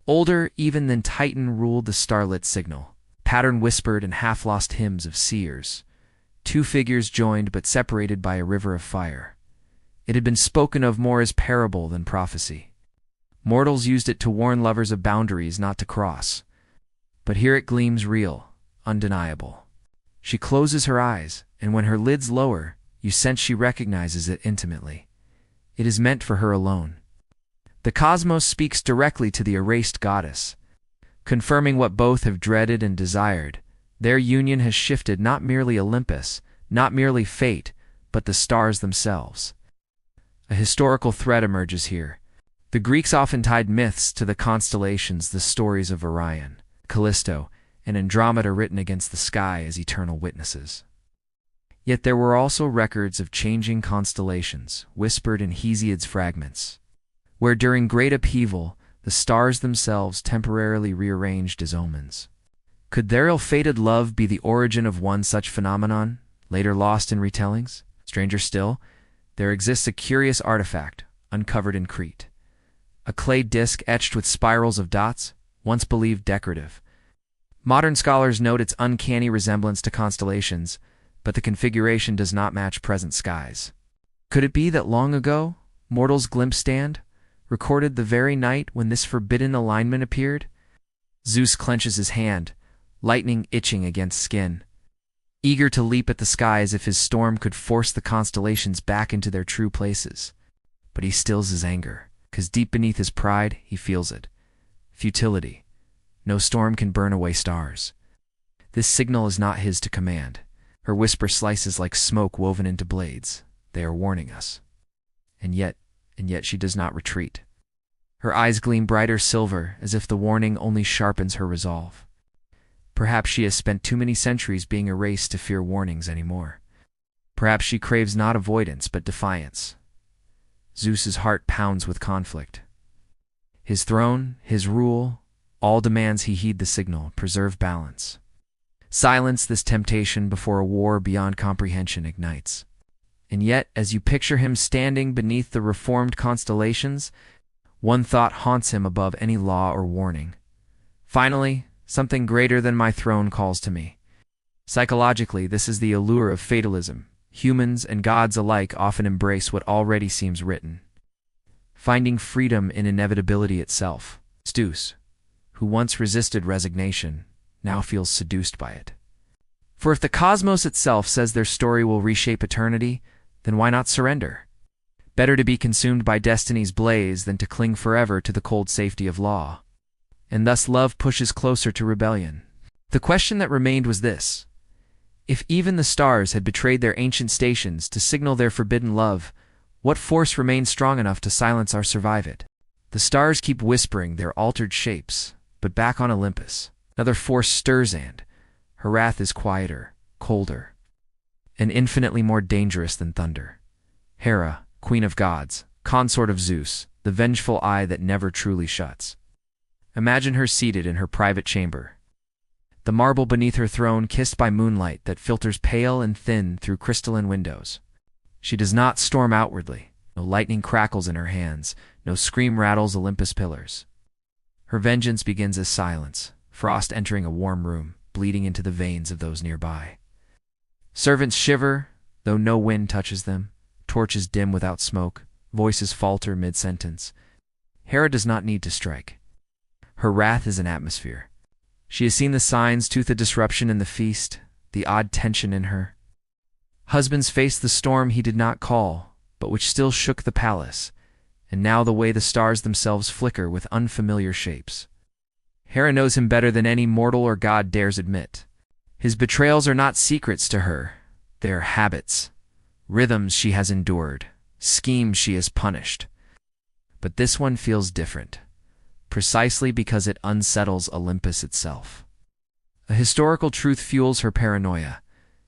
Older even than Titan ruled the starlit signal, pattern-whispered and half-lost hymns of seers. Two figures joined but separated by a river of fire. It had been spoken of more as parable than prophecy. Mortals used it to warn lovers of boundaries not to cross. But here it gleams real, undeniable. She closes her eyes, and when her lids lower, you sense she recognizes it intimately. It is meant for her alone. The cosmos speaks directly to the erased goddess, confirming what both have dreaded and desired. Their union has shifted not merely Olympus, not merely fate, but the stars themselves. A historical thread emerges here. The Greeks often tied myths to the constellations, the stories of Orion, Callisto, and Andromeda written against the sky as eternal witnesses. Yet there were also records of changing constellations, whispered in Hesiod's fragments, where during great upheaval, the stars themselves temporarily rearranged as omens. Could their ill-fated love be the origin of one such phenomenon, later lost in retellings? Stranger still, there exists a curious artifact, uncovered in Crete. A clay disc etched with spirals of dots, once believed decorative. Modern scholars note its uncanny resemblance to constellations, but the configuration does not match present skies. Could it be that long ago, mortals glimpsed stand, recorded the very night when this forbidden alignment appeared? Zeus clenches his hand, lightning itching against skin, eager to leap at the sky as if his storm could force the constellations back into their true places. But he stills his anger, because deep beneath his pride, he feels it. Futility. No storm can burn away stars. This signal is not his to command. Her whisper slices like smoke woven into blades. They are warning us. And yet she does not retreat. Her eyes gleam brighter silver, as if the warning only sharpens her resolve. Perhaps she has spent too many centuries being erased to fear warnings anymore. Perhaps she craves not avoidance, but defiance. Zeus's heart pounds with conflict. His throne, his rule, all demands he heed the signal, preserve balance. Silence this temptation before a war beyond comprehension ignites. And yet, as you picture him standing beneath the reformed constellations, one thought haunts him above any law or warning. Finally, something greater than my throne calls to me. Psychologically, this is the allure of fatalism. Humans and gods alike often embrace what already seems written, finding freedom in inevitability itself. Zeus, who once resisted resignation, now feels seduced by it. For if the cosmos itself says their story will reshape eternity, then why not surrender? Better to be consumed by destiny's blaze than to cling forever to the cold safety of law. And thus love pushes closer to rebellion. The question that remained was this. If even the stars had betrayed their ancient stations to signal their forbidden love, what force remained strong enough to silence or survive it? The stars keep whispering their altered shapes, but back on Olympus, another force stirs and her wrath is quieter, colder, and infinitely more dangerous than thunder. Hera, queen of gods, consort of Zeus, the vengeful eye that never truly shuts. Imagine her seated in her private chamber, the marble beneath her throne kissed by moonlight that filters pale and thin through crystalline windows. She does not storm outwardly. No lightning crackles in her hands. No scream rattles Olympus pillars. Her vengeance begins as silence, frost entering a warm room, bleeding into the veins of those nearby. Servants shiver, though no wind touches them. Torches dim without smoke. Voices falter mid-sentence. Hera does not need to strike. Her wrath is an atmosphere. She has seen the signs to the disruption in the feast, the odd tension in her. Husbands faced the storm he did not call, but which still shook the palace, and now the way the stars themselves flicker with unfamiliar shapes. Hera knows him better than any mortal or god dares admit. His betrayals are not secrets to her. They are habits, rhythms she has endured, schemes she has punished. But this one feels different, precisely because it unsettles Olympus itself. A historical truth fuels her paranoia.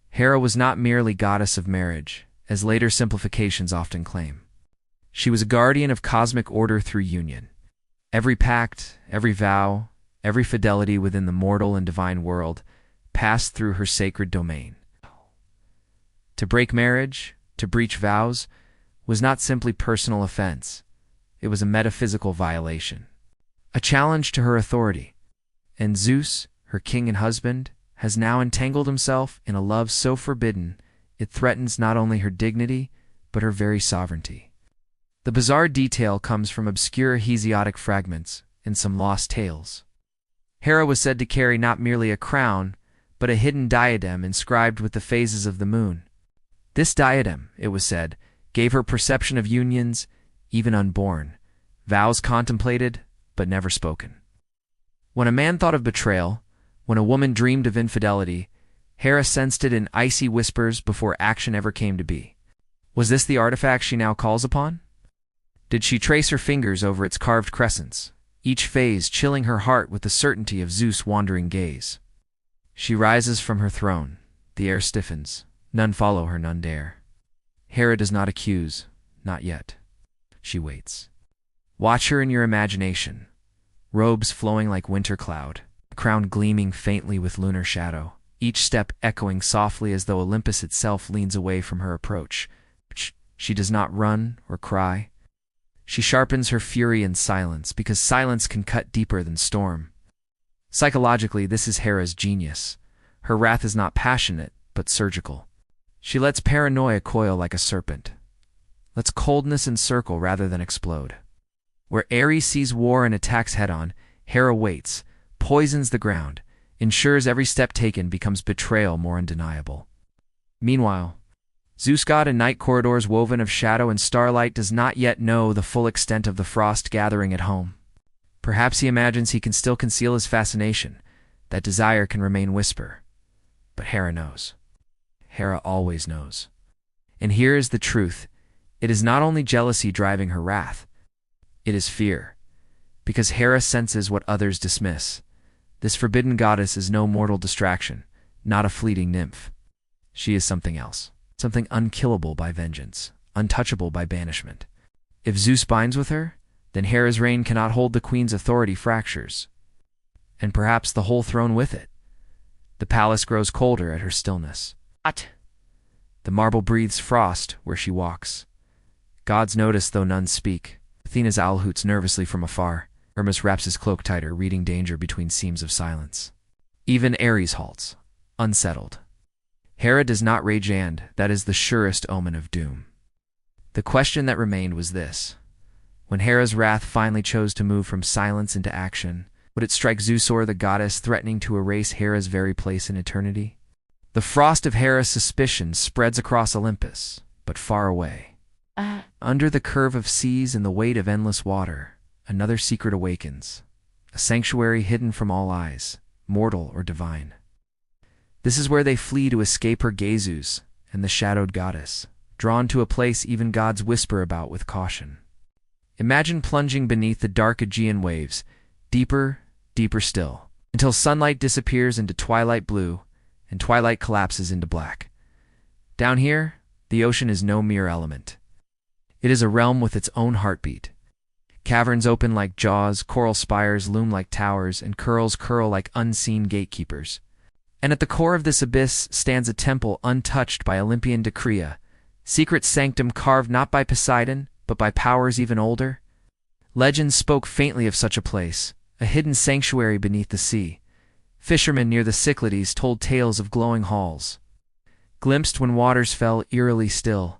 Hera was not merely goddess of marriage, as later simplifications often claim. She was a guardian of cosmic order through union. Every pact, every vow, every fidelity within the mortal and divine world passed through her sacred domain. To break marriage, to breach vows, was not simply personal offense. It was a metaphysical violation, a challenge to her authority. And Zeus, her king and husband, has now entangled himself in a love so forbidden it threatens not only her dignity, but her very sovereignty. The bizarre detail comes from obscure Hesiodic fragments in some lost tales. Hera was said to carry not merely a crown, but a hidden diadem inscribed with the phases of the moon. This diadem, it was said, gave her perception of unions, even unborn, vows contemplated, but never spoken. When a man thought of betrayal, when a woman dreamed of infidelity, Hera sensed it in icy whispers before action ever came to be. Was this the artifact she now calls upon? Did she trace her fingers over its carved crescents, each phase chilling her heart with the certainty of Zeus' wandering gaze? She rises from her throne. The air stiffens. None follow her, none dare. Hera does not accuse, not yet. She waits. Watch her in your imagination. Robes flowing like winter cloud, a crown gleaming faintly with lunar shadow, each step echoing softly as though Olympus itself leans away from her approach. She does not run or cry. She sharpens her fury in silence, because silence can cut deeper than storm. Psychologically, this is Hera's genius. Her wrath is not passionate, but surgical. She lets paranoia coil like a serpent. Lets coldness encircle rather than explode. Where Ares sees war and attacks head-on, Hera waits, poisons the ground, ensures every step taken becomes betrayal more undeniable. Meanwhile, Zeus god in night corridors woven of shadow and starlight does not yet know the full extent of the frost gathering at home. Perhaps he imagines he can still conceal his fascination, that desire can remain whisper. But Hera knows. Hera always knows. And here is the truth. It is not only jealousy driving her wrath. It is fear. Because Hera senses what others dismiss. This forbidden goddess is no mortal distraction, not a fleeting nymph. She is something else. Something unkillable by vengeance, untouchable by banishment. If Zeus binds with her, then Hera's reign cannot hold. The queen's authority fractures, and perhaps the whole throne with it. The palace grows colder at her stillness. The marble breathes frost where she walks. Gods notice though none speak. Athena's owl hoots nervously from afar. Hermes wraps his cloak tighter, reading danger between seams of silence. Even Ares halts, unsettled. Hera does not rage, and that is the surest omen of doom. The question that remained was this. When Hera's wrath finally chose to move from silence into action, would it strike Zeus or the goddess, threatening to erase Hera's very place in eternity? The frost of Hera's suspicion spreads across Olympus, but far away. Under the curve of seas and the weight of endless water, another secret awakens, a sanctuary hidden from all eyes, mortal or divine. This is where they flee to escape her gaze, Zeus and the shadowed goddess, drawn to a place even gods whisper about with caution. Imagine plunging beneath the dark Aegean waves, deeper, deeper still, until sunlight disappears into twilight blue and twilight collapses into black. Down here, the ocean is no mere element. It is a realm with its own heartbeat. Caverns open like jaws, coral spires loom like towers, and curls curl like unseen gatekeepers. And at the core of this abyss stands a temple untouched by Olympian decree, secret sanctum carved not by Poseidon, but by powers even older. Legends spoke faintly of such a place, a hidden sanctuary beneath the sea. Fishermen near the Cyclades told tales of glowing halls, glimpsed when waters fell eerily still.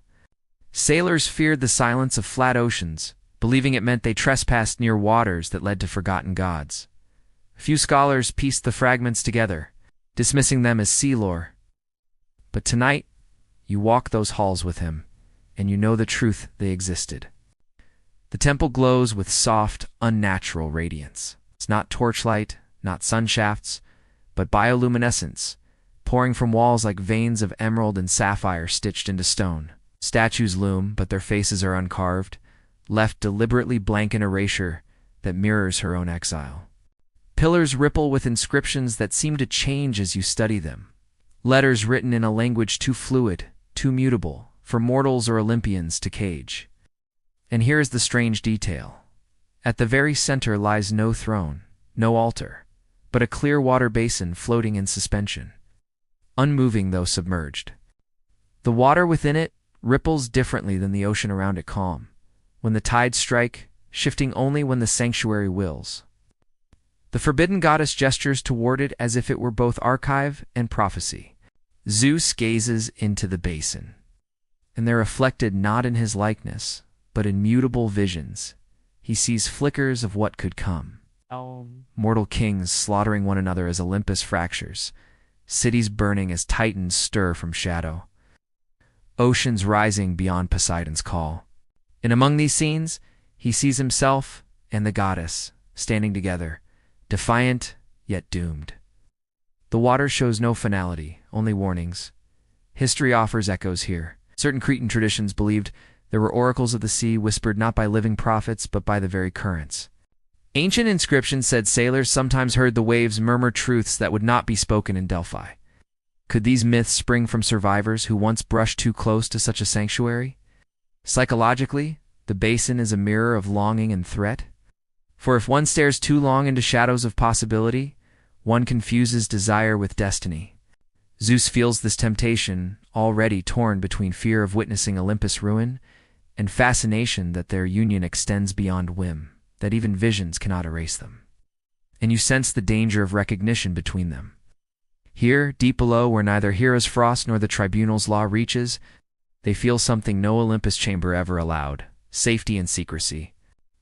Sailors feared the silence of flat oceans, believing it meant they trespassed near waters that led to forgotten gods. A few scholars pieced the fragments together, dismissing them as sea lore. But tonight, you walk those halls with him, and you know the truth they existed. The temple glows with soft, unnatural radiance. It's not torchlight, not sun shafts, but bioluminescence, pouring from walls like veins of emerald and sapphire stitched into stone. Statues loom, but their faces are uncarved, left deliberately blank in erasure that mirrors her own exile. Pillars ripple with inscriptions that seem to change as you study them. Letters written in a language too fluid, too mutable, for mortals or Olympians to cage. And here is the strange detail. At the very center lies no throne, no altar, but a clear water basin floating in suspension, unmoving though submerged. The water within it ripples differently than the ocean around it calm, when the tides strike, shifting only when the sanctuary wills. The forbidden goddess gestures toward it as if it were both archive and prophecy. Zeus gazes into the basin, and they're reflected not in his likeness, but in mutable visions. He sees flickers of what could come. Mortal kings slaughtering one another as Olympus fractures, cities burning as titans stir from shadow, oceans rising beyond Poseidon's call. And among these scenes, he sees himself and the goddess standing together, defiant yet doomed. The water shows no finality, only warnings. History offers echoes here. Certain Cretan traditions believed there were oracles of the sea whispered not by living prophets but by the very currents. Ancient inscriptions said sailors sometimes heard the waves murmur truths that would not be spoken in Delphi. Could these myths spring from survivors who once brushed too close to such a sanctuary? Psychologically, the basin is a mirror of longing and threat. For if one stares too long into shadows of possibility, one confuses desire with destiny. Zeus feels this temptation, already torn between fear of witnessing Olympus' ruin and fascination that their union extends beyond whim, that even visions cannot erase them. And you sense the danger of recognition between them. Here, deep below, where neither Hera's frost nor the tribunal's law reaches, they feel something no Olympus chamber ever allowed: safety and secrecy.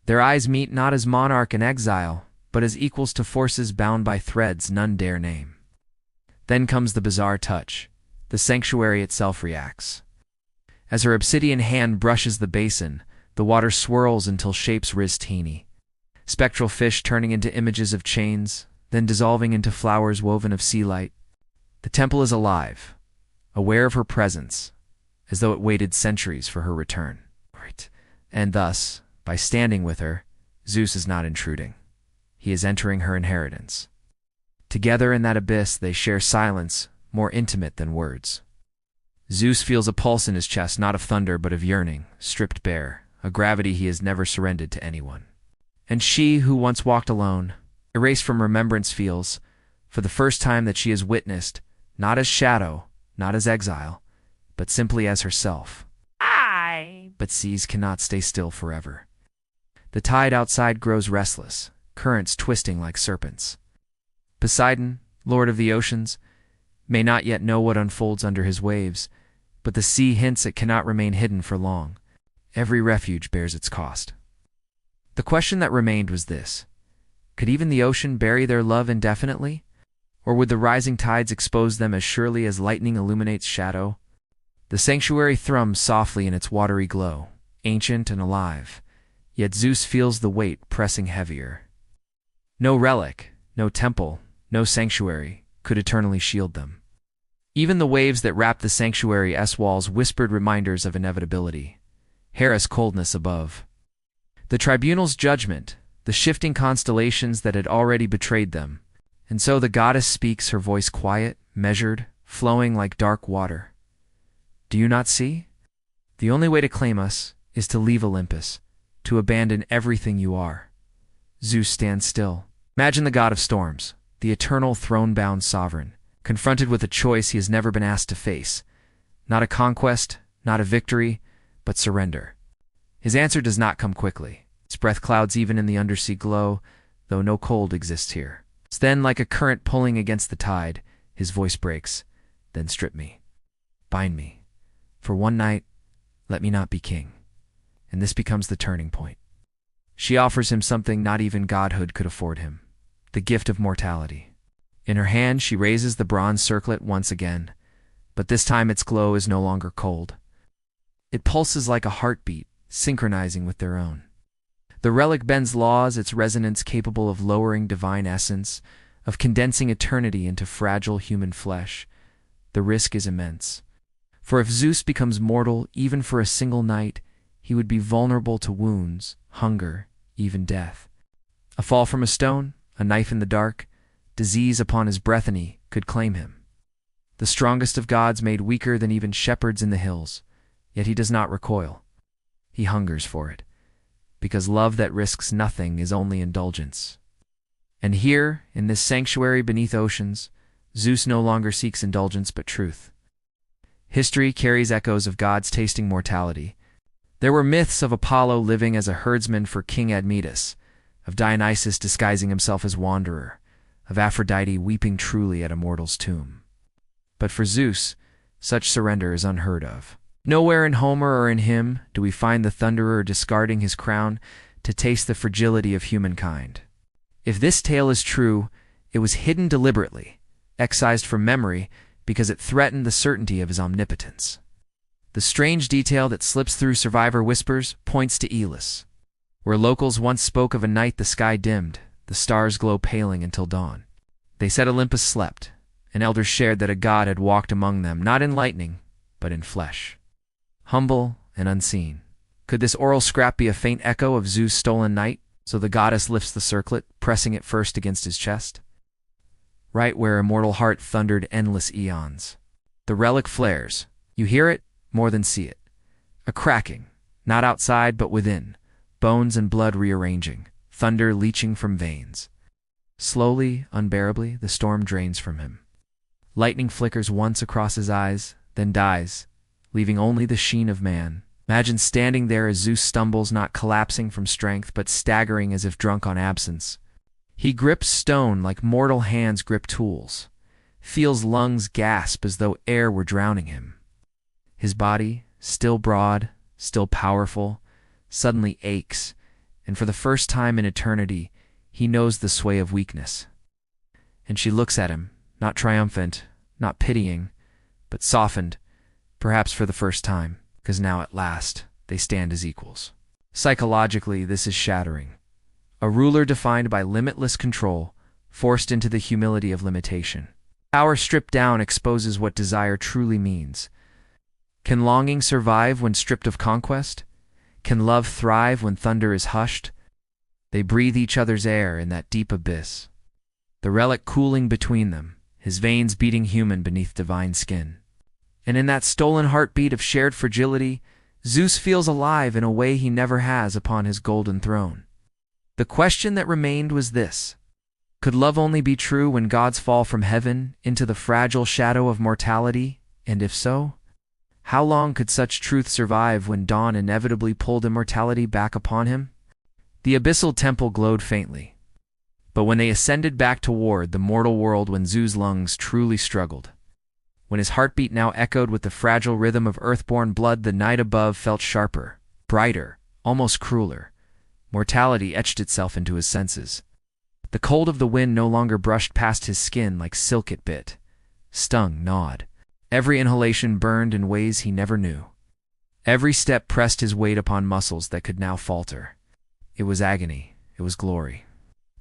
Their eyes meet not as monarch in exile, but as equals to forces bound by threads none dare name. Then comes the bizarre touch. The sanctuary itself reacts. As her obsidian hand brushes the basin, the water swirls until shapes riz teeny. Spectral fish turning into images of chains, then dissolving into flowers woven of sea light. The temple is alive, aware of her presence, as though it waited centuries for her return. And thus, by standing with her, Zeus is not intruding. He is entering her inheritance. Together in that abyss they share silence more intimate than words. Zeus feels a pulse in his chest, not of thunder but of yearning, stripped bare, a gravity he has never surrendered to anyone. And she, who once walked alone, erased from remembrance, feels, for the first time, that she is witnessed, not as shadow, not as exile, but simply as herself. But seas cannot stay still forever. The tide outside grows restless, currents twisting like serpents. Poseidon, lord of the oceans, may not yet know what unfolds under his waves, but the sea hints it cannot remain hidden for long. Every refuge bears its cost. The question that remained was this: could even the ocean bury their love indefinitely? Or would the rising tides expose them as surely as lightning illuminates shadow? The sanctuary thrums softly in its watery glow, ancient and alive, yet Zeus feels the weight pressing heavier. No relic, no temple, no sanctuary could eternally shield them. Even the waves that wrapped the sanctuary's walls whispered reminders of inevitability. Hera's coldness above, the tribunal's judgment, the shifting constellations that had already betrayed them. And so the goddess speaks, her voice quiet, measured, flowing like dark water. Do you not see? The only way to claim us is to leave Olympus, to abandon everything you are. Zeus stands still. Imagine the god of storms, the eternal throne-bound sovereign, confronted with a choice he has never been asked to face. Not a conquest, not a victory, but surrender. His answer does not come quickly. Its breath clouds even in the undersea glow, though no cold exists here. Then, like a current pulling against the tide, his voice breaks. Then strip me. Bind me. For one night, let me not be king. And this becomes the turning point. She offers him something not even godhood could afford him, the gift of mortality. In her hand, she raises the bronze circlet once again, but this time its glow is no longer cold. It pulses like a heartbeat, synchronizing with their own. The relic bends laws, its resonance capable of lowering divine essence, of condensing eternity into fragile human flesh. The risk is immense. For if Zeus becomes mortal even for a single night, he would be vulnerable to wounds, hunger, even death. A fall from a stone, a knife in the dark, disease upon his breathany could claim him. The strongest of gods made weaker than even shepherds in the hills, yet he does not recoil. He hungers for it, because love that risks nothing is only indulgence. And here, in this sanctuary beneath oceans, Zeus no longer seeks indulgence but truth. History carries echoes of gods tasting mortality. There were myths of Apollo living as a herdsman for King Admetus, of Dionysus disguising himself as wanderer, of Aphrodite weeping truly at a mortal's tomb. But for Zeus, such surrender is unheard of. Nowhere in Homer or in him do we find the thunderer discarding his crown to taste the fragility of humankind. If this tale is true, it was hidden deliberately, excised from memory, because it threatened the certainty of his omnipotence. The strange detail that slips through survivor whispers points to Elis, where locals once spoke of a night the sky dimmed, the stars glow paling until dawn. They said Olympus slept, and elders shared that a god had walked among them, not in lightning, but in flesh. Humble and unseen. Could this oral scrap be a faint echo of Zeus' stolen night? So the goddess lifts the circlet, pressing it first against his chest. Right where immortal heart thundered endless eons. The relic flares. You hear it, more than see it. A cracking, not outside but within, bones and blood rearranging, thunder leaching from veins. Slowly, unbearably, the storm drains from him. Lightning flickers once across his eyes, then dies, leaving only the sheen of man. Imagine standing there as Zeus stumbles, not collapsing from strength, but staggering as if drunk on absence. He grips stone like mortal hands grip tools, feels lungs gasp as though air were drowning him. His body, still broad, still powerful, suddenly aches, and for the first time in eternity, he knows the sway of weakness. And she looks at him, not triumphant, not pitying, but softened, perhaps for the first time, because now at last they stand as equals. Psychologically, this is shattering. A ruler defined by limitless control, forced into the humility of limitation. Power stripped down exposes what desire truly means. Can longing survive when stripped of conquest? Can love thrive when thunder is hushed? They breathe each other's air in that deep abyss. The relic cooling between them, his veins beating human beneath divine skin. And in that stolen heartbeat of shared fragility, Zeus feels alive in a way he never has upon his golden throne. The question that remained was this: could love only be true when gods fall from heaven into the fragile shadow of mortality? And if so, how long could such truth survive when dawn inevitably pulled immortality back upon him? The abyssal temple glowed faintly. But when they ascended back toward the mortal world, when Zeus' lungs truly struggled, when his heartbeat now echoed with the fragile rhythm of earthborn blood, the night above felt sharper, brighter, almost crueler. Mortality etched itself into his senses. The cold of the wind no longer brushed past his skin like silk it bit, stung, gnawed. Every inhalation burned in ways he never knew. Every step pressed his weight upon muscles that could now falter. It was agony, it was glory.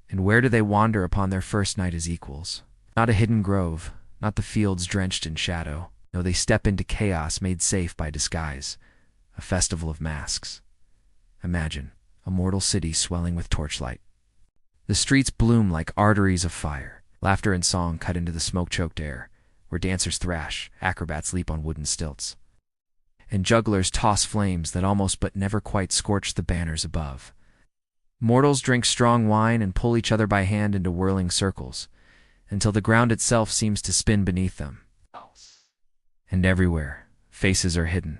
And where do they wander upon their first night as equals? Not a hidden grove, not the fields drenched in shadow. No, they step into chaos made safe by disguise, a festival of masks. Imagine a mortal city swelling with torchlight. The streets bloom like arteries of fire. Laughter and song cut into the smoke-choked air, where dancers thrash, acrobats leap on wooden stilts. and jugglers toss flames that almost but never quite scorch the banners above. Mortals drink strong wine and pull each other by hand into whirling circles, until the ground itself seems to spin beneath them. And everywhere, faces are hidden.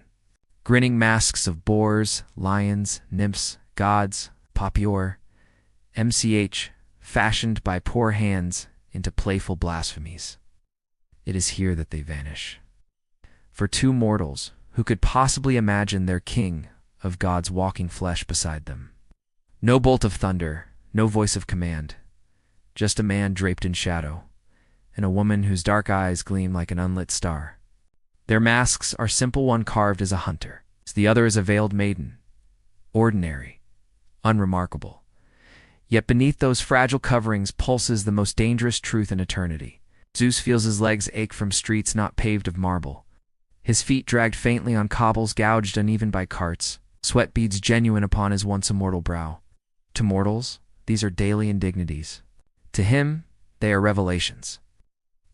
Grinning masks of boars, lions, nymphs, gods, papior, MCH, fashioned by poor hands into playful blasphemies. It is here that they vanish. For two mortals, who could possibly imagine their king of gods walking flesh beside them? No bolt of thunder, no voice of command, just a man draped in shadow, and a woman whose dark eyes gleam like an unlit star. Their masks are simple, one carved as a hunter, the other as a veiled maiden. Ordinary, unremarkable. Yet beneath those fragile coverings pulses the most dangerous truth in eternity. Zeus feels his legs ache from streets not paved of marble, his feet dragged faintly on cobbles gouged uneven by carts, sweat beads genuine upon his once immortal brow. To mortals, these are daily indignities. To him, they are revelations.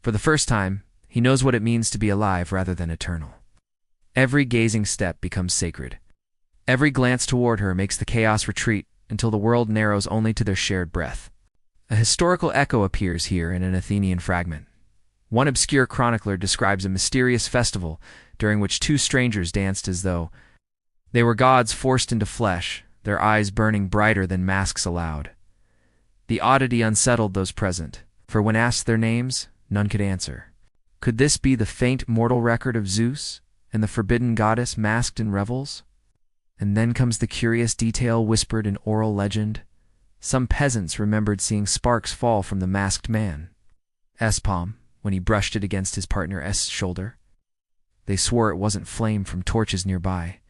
For the first time, he knows what it means to be alive rather than eternal. Every gazing step becomes sacred. Every glance toward her makes the chaos retreat until the world narrows only to their shared breath. A historical echo appears here in an Athenian fragment. One obscure chronicler describes a mysterious festival during which two strangers danced as though they were gods forced into flesh, their eyes burning brighter than masks allowed. The oddity unsettled those present, for when asked their names, none could answer. Could this be the faint mortal record of Zeus and the forbidden goddess masked in revels? And then comes the curious detail whispered in oral legend. Some peasants remembered seeing sparks fall from the masked man's palm when he brushed it against his partner's shoulder. They swore it wasn't flame from torches nearby,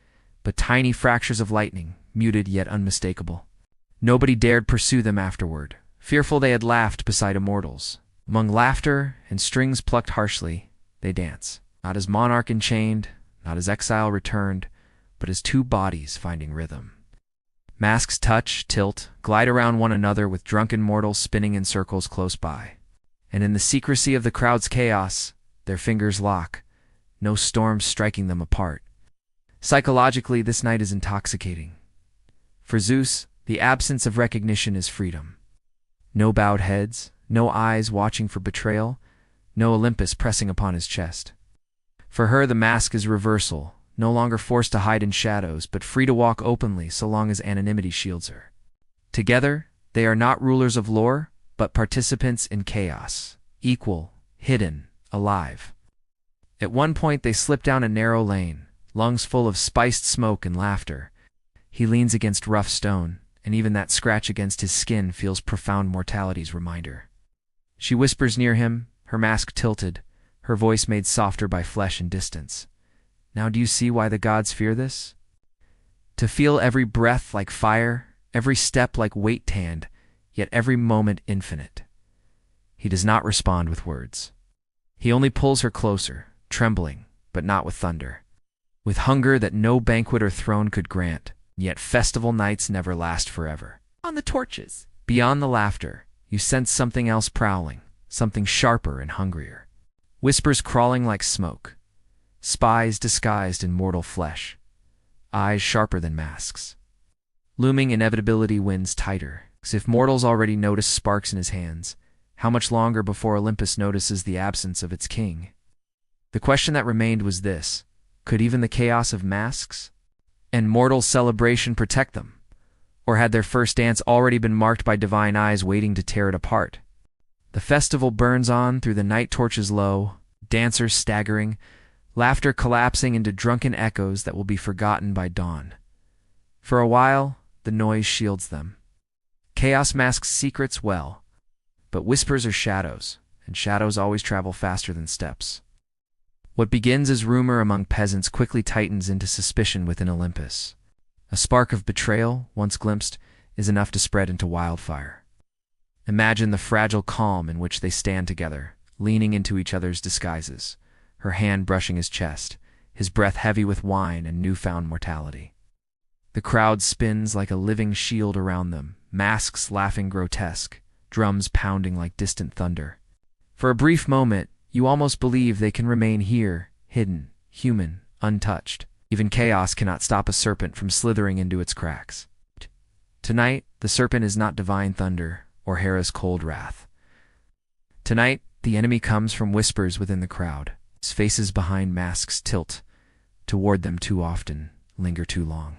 but tiny fractures of lightning, muted yet unmistakable. Nobody dared pursue them afterward, fearful they had laughed beside immortals. Among laughter and strings plucked harshly, they dance, not as monarch enchained, not as exile returned, but as two bodies finding rhythm. Masks touch, tilt, glide around one another with drunken mortals spinning in circles close by. And in the secrecy of the crowd's chaos, their fingers lock, no storm striking them apart. Psychologically, this night is intoxicating. For Zeus, the absence of recognition is freedom. No bowed heads, no eyes watching for betrayal, no Olympus pressing upon his chest. For her, the mask is reversal, no longer forced to hide in shadows, but free to walk openly so long as anonymity shields her. Together, they are not rulers of lore, but participants in chaos, equal, hidden, alive. At one point they slip down a narrow lane, lungs full of spiced smoke and laughter. He leans against rough stone, and even that scratch against his skin feels profound mortality's reminder. She whispers near him, her mask tilted, her voice made softer by flesh and distance. Now do you see why the gods fear this? To feel every breath like fire, every step like weight tanned, yet every moment infinite. He does not respond with words. He only pulls her closer, trembling, but not with thunder. With hunger that no banquet or throne could grant, yet festival nights never last forever. On the torches, beyond the laughter, you sense something else prowling, something sharper and hungrier. Whispers crawling like smoke. Spies disguised in mortal flesh. Eyes sharper than masks. Looming inevitability winds tighter. As if mortals already notice sparks in his hands, how much longer before Olympus notices the absence of its king? The question that remained was this: could even the chaos of masks and mortal celebration protect them? Or had their first dance already been marked by divine eyes waiting to tear it apart? The festival burns on through the night torches low, dancers staggering, laughter collapsing into drunken echoes that will be forgotten by dawn. For a while, the noise shields them. Chaos masks secrets well, but whispers are shadows, and shadows always travel faster than steps. What begins as rumor among peasants quickly tightens into suspicion within Olympus. A spark of betrayal, once glimpsed, is enough to spread into wildfire. Imagine the fragile calm in which they stand together, leaning into each other's disguises, her hand brushing his chest, his breath heavy with wine and newfound mortality. The crowd spins like a living shield around them, masks laughing grotesque, drums pounding like distant thunder. For a brief moment, you almost believe they can remain here, hidden, human, untouched. Even chaos cannot stop a serpent from slithering into its cracks. Tonight, the serpent is not divine thunder or Hera's cold wrath. Tonight, the enemy comes from whispers within the crowd. His faces behind masks tilt toward them too often, linger too long.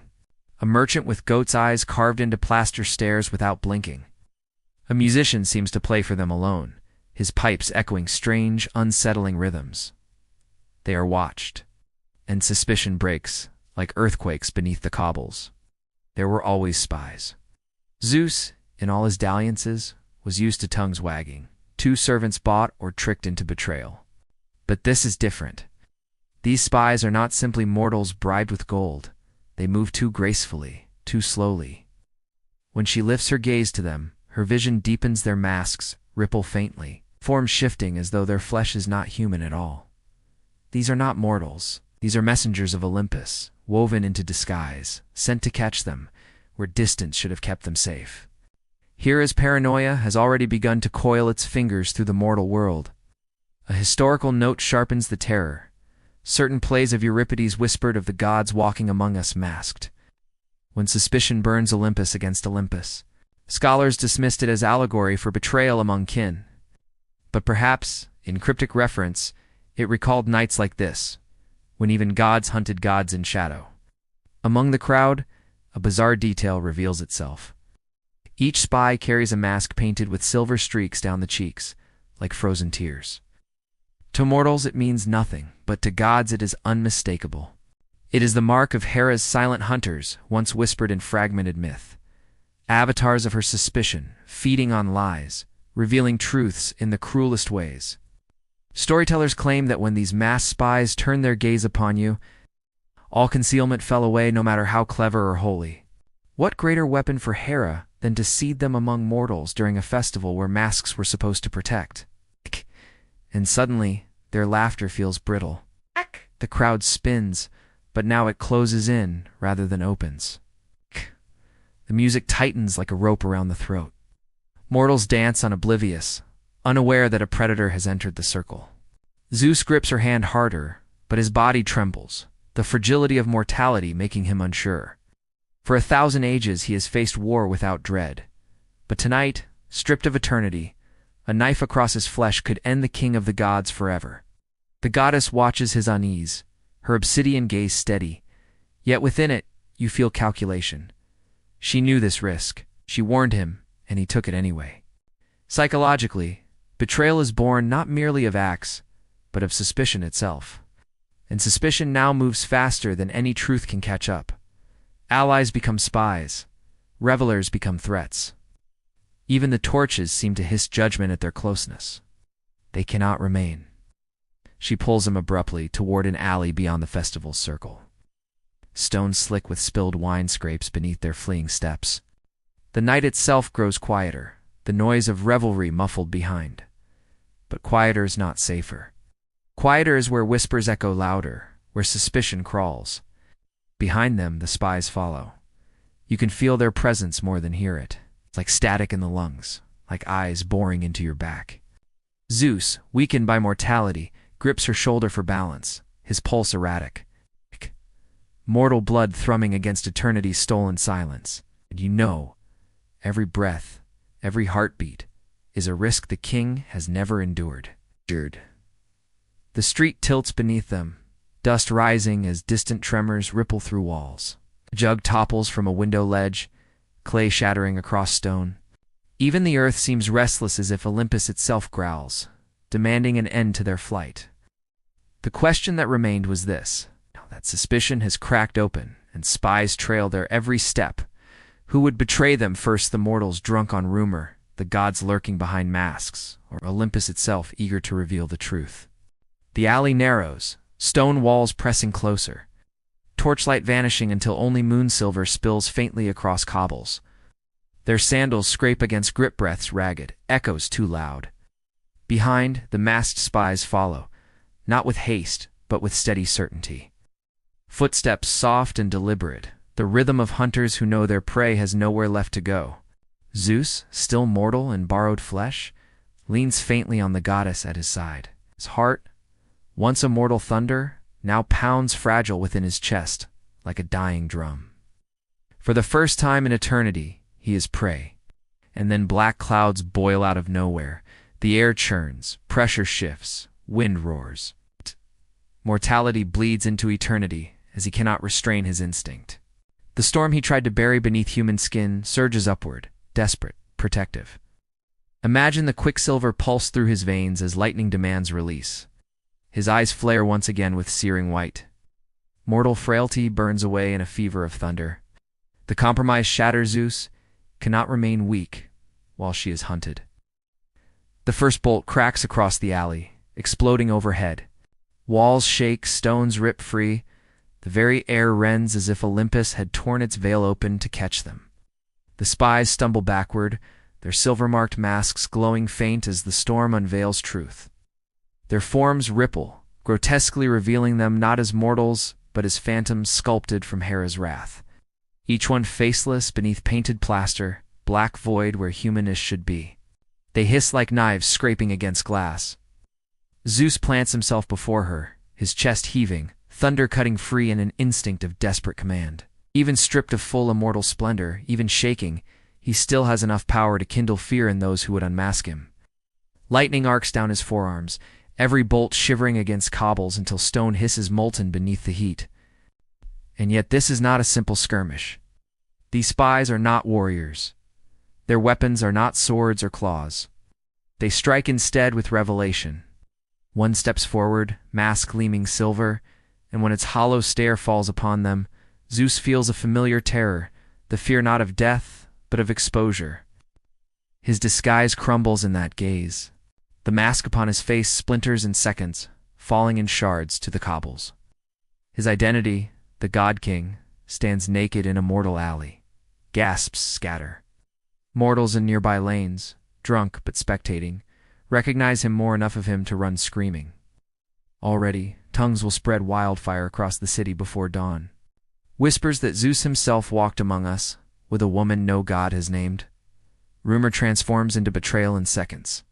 A merchant with goat's eyes carved into plaster stares without blinking. A musician seems to play for them alone, his pipes echoing strange, unsettling rhythms. They are watched, and suspicion breaks like earthquakes beneath the cobbles. There were always spies. Zeus, in all his dalliances, was used to tongues wagging, 2 servants bought or tricked into betrayal. But this is different. These spies are not simply mortals bribed with gold. They move too gracefully, too slowly. When she lifts her gaze to them, her vision deepens, their masks ripple faintly, forms shifting as though their flesh is not human at all. These are not mortals. These are messengers of Olympus, woven into disguise, sent to catch them, where distance should have kept them safe. Hera's paranoia has already begun to coil its fingers through the mortal world. A historical note sharpens the terror. Certain plays of Euripides whispered of the gods walking among us masked. When suspicion burns Olympus against Olympus, scholars dismissed it as allegory for betrayal among kin. But perhaps, in cryptic reference, it recalled nights like this, when even gods hunted gods in shadow. Among the crowd, a bizarre detail reveals itself. Each spy carries a mask painted with silver streaks down the cheeks, like frozen tears. To mortals it means nothing, but to gods it is unmistakable. It is the mark of Hera's silent hunters, once whispered in fragmented myth. Avatars of her suspicion, feeding on lies, revealing truths in the cruelest ways. Storytellers claim that when these masked spies turned their gaze upon you, all concealment fell away, no matter how clever or holy. What greater weapon for Hera than to seed them among mortals during a festival where masks were supposed to protect? And suddenly, their laughter feels brittle. The crowd spins, but now it closes in rather than opens. The music tightens like a rope around the throat. Mortals dance on oblivious, unaware that a predator has entered the circle. Zeus grips her hand harder, but his body trembles, the fragility of mortality making him unsure. For 1,000 ages he has faced war without dread. But tonight, stripped of eternity, a knife across his flesh could end the king of the gods forever. The goddess watches his unease, her obsidian gaze steady, yet within it you feel calculation. She knew this risk, she warned him, and he took it anyway. Psychologically, betrayal is born not merely of acts, but of suspicion itself. And suspicion now moves faster than any truth can catch up. Allies become spies, revelers become threats. Even the torches seem to hiss judgment at their closeness. They cannot remain. She pulls him abruptly toward an alley beyond the festival circle. Stones slick with spilled wine scrapes beneath their fleeing steps. The night itself grows quieter, the noise of revelry muffled behind. But quieter is not safer. Quieter is where whispers echo louder, where suspicion crawls. Behind them, the spies follow. You can feel their presence more than hear it. It's like static in the lungs, like eyes boring into your back. Zeus, weakened by mortality, grips her shoulder for balance, his pulse erratic. Mortal blood thrumming against eternity's stolen silence. And you know, every breath, every heartbeat, is a risk the king has never endured. The street tilts beneath them, dust rising as distant tremors ripple through walls. A jug topples from a window ledge, clay shattering across stone. Even the earth seems restless, as if Olympus itself growls, demanding an end to their flight. The question that remained was this: now that suspicion has cracked open, and spies trail their every step, who would betray them first, the mortals drunk on rumor, the gods lurking behind masks, or Olympus itself eager to reveal the truth? The alley narrows, stone walls pressing closer, torchlight vanishing until only moon silver spills faintly across cobbles. Their sandals scrape against grip breaths ragged, echoes too loud. Behind, the masked spies follow, not with haste, but with steady certainty. Footsteps soft and deliberate, the rhythm of hunters who know their prey has nowhere left to go. Zeus, still mortal in borrowed flesh, leans faintly on the goddess at his side. His heart, once a mortal thunder, now pounds fragile within his chest, like a dying drum. For the first time in eternity, he is prey. And then black clouds boil out of nowhere. The air churns, pressure shifts, wind roars. Mortality bleeds into eternity as he cannot restrain his instinct. The storm he tried to bury beneath human skin surges upward, desperate, protective. Imagine the quicksilver pulse through his veins as lightning demands release. His eyes flare once again with searing white. Mortal frailty burns away in a fever of thunder. The compromised shatter Zeus cannot remain weak while she is hunted. The first bolt cracks across the alley, exploding overhead. Walls shake, stones rip free. The very air rends as if Olympus had torn its veil open to catch them. The spies stumble backward, their silver-marked masks glowing faint as the storm unveils truth. Their forms ripple, grotesquely revealing them not as mortals, but as phantoms sculpted from Hera's wrath. Each one faceless beneath painted plaster, black void where humanness should be. They hiss like knives scraping against glass. Zeus plants himself before her, his chest heaving, thunder cutting free in an instinct of desperate command. Even stripped of full immortal splendor, even shaking, he still has enough power to kindle fear in those who would unmask him. Lightning arcs down his forearms, every bolt shivering against cobbles until stone hisses molten beneath the heat. And yet this is not a simple skirmish. These spies are not warriors. Their weapons are not swords or claws. They strike instead with revelation. One steps forward, mask gleaming silver, and when its hollow stare falls upon them, Zeus feels a familiar terror, the fear not of death, but of exposure. His disguise crumbles in that gaze. The mask upon his face splinters in seconds, falling in shards to the cobbles. His identity, the God King, stands naked in a mortal alley. Gasps scatter. Mortals in nearby lanes, drunk but spectating, recognize him more enough of him to run screaming. Already, tongues will spread wildfire across the city before dawn. Whispers that Zeus himself walked among us, with a woman no god has named. Rumor transforms into betrayal in seconds.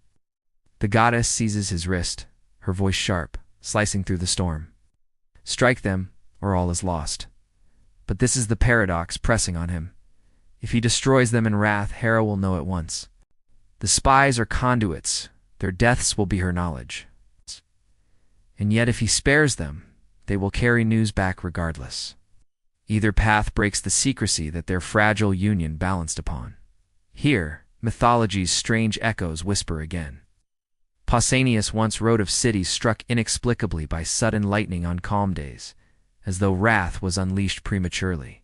The goddess seizes his wrist, her voice sharp, slicing through the storm. Strike them, or all is lost. But this is the paradox pressing on him. If he destroys them in wrath, Hera will know at once. The spies are conduits, their deaths will be her knowledge. And yet if he spares them, they will carry news back regardless. Either path breaks the secrecy that their fragile union balanced upon. Here, mythology's strange echoes whisper again. Pausanias once wrote of cities struck inexplicably by sudden lightning on calm days, as though wrath was unleashed prematurely.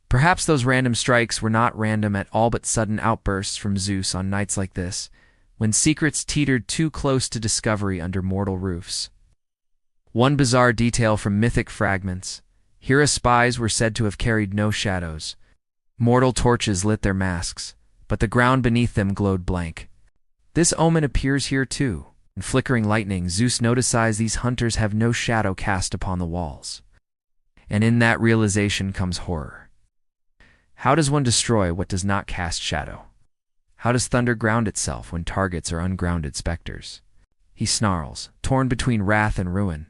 Perhaps those random strikes were not random at all but sudden outbursts from Zeus on nights like this, when secrets teetered too close to discovery under mortal roofs. One bizarre detail from mythic fragments: Hera's spies were said to have carried no shadows. Mortal torches lit their masks, but the ground beneath them glowed blank. This omen appears here too. In flickering lightning, Zeus notices these hunters have no shadow cast upon the walls. And in that realization comes horror. How does one destroy what does not cast shadow? How does thunder ground itself when targets are ungrounded specters? He snarls, torn between wrath and ruin.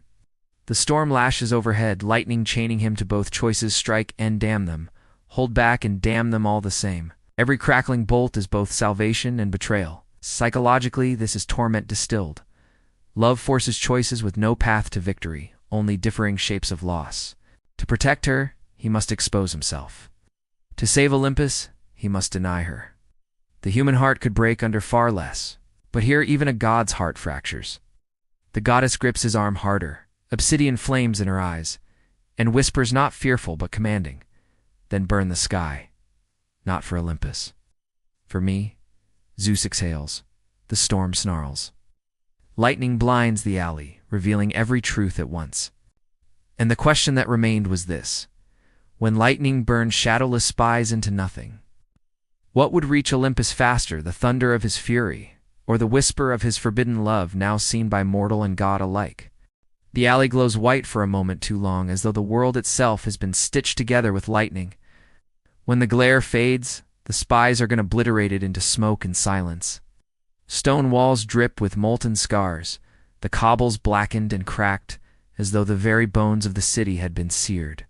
The storm lashes overhead, lightning chaining him to both choices: strike and damn them, hold back and damn them all the same. Every crackling bolt is both salvation and betrayal. Psychologically, this is torment distilled. Love forces choices with no path to victory, only differing shapes of loss. To protect her, he must expose himself. To save Olympus, he must deny her. The human heart could break under far less, but here even a god's heart fractures. The goddess grips his arm harder, obsidian flames in her eyes, and whispers not fearful but commanding, "Then burn the sky. Not for Olympus. For me." Zeus exhales. The storm snarls. Lightning blinds the alley, revealing every truth at once. And the question that remained was this: when lightning burned shadowless spies into nothing, what would reach Olympus faster, the thunder of his fury, or the whisper of his forbidden love now seen by mortal and god alike? The alley glows white for a moment too long, as though the world itself has been stitched together with lightning. When the glare fades, the spies are obliterated into smoke and silence. Stone walls drip with molten scars, the cobbles blackened and cracked, as though the very bones of the city had been seared.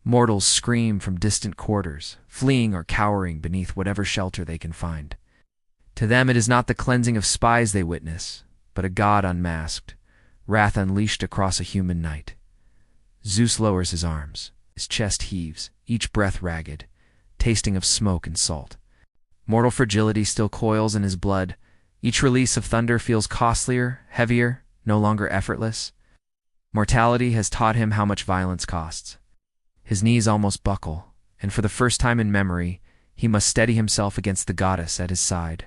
Mortals scream from distant quarters, fleeing or cowering beneath whatever shelter they can find. To them it is not the cleansing of spies they witness, but a god unmasked, wrath unleashed across a human night. Zeus lowers his arms. His chest heaves, each breath ragged, tasting of smoke and salt. Mortal fragility still coils in his blood. Each release of thunder feels costlier, heavier, no longer effortless. Mortality has taught him how much violence costs. His knees almost buckle, and for the first time in memory, he must steady himself against the goddess at his side.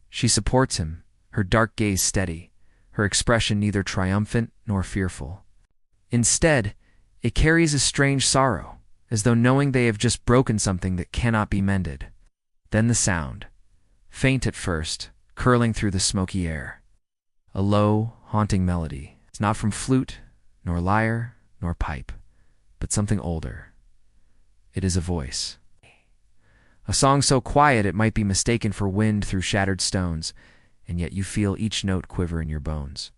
She supports him, her dark gaze steady, her expression neither triumphant nor fearful. Instead, it carries a strange sorrow, as though knowing they have just broken something that cannot be mended. Then the sound, faint at first, curling through the smoky air. A low, haunting melody. It's not from flute, nor lyre, nor pipe, but something older. It is a voice. A song so quiet it might be mistaken for wind through shattered stones, and yet you feel each note quiver in your bones.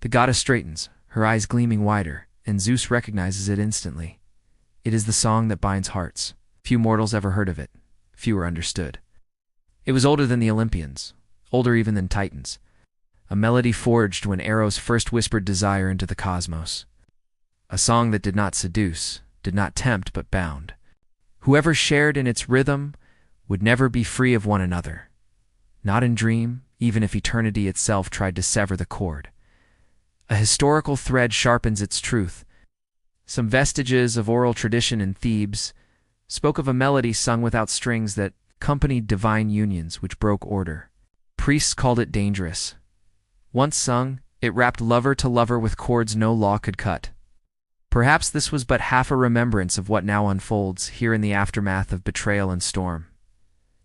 The goddess straightens, her eyes gleaming wider, and Zeus recognizes it instantly. It is the song that binds hearts. Few mortals ever heard of it. Fewer understood. It was older than the Olympians, older even than Titans. A melody forged when Eros first whispered desire into the cosmos. A song that did not seduce, did not tempt, but bound. Whoever shared in its rhythm would never be free of one another. Not in dream, even if eternity itself tried to sever the cord. A historical thread sharpens its truth. Some vestiges of oral tradition in Thebes spoke of a melody sung without strings that accompanied divine unions which broke order. Priests called it dangerous. Once sung, it wrapped lover to lover with cords no law could cut. Perhaps this was but half a remembrance of what now unfolds here in the aftermath of betrayal and storm.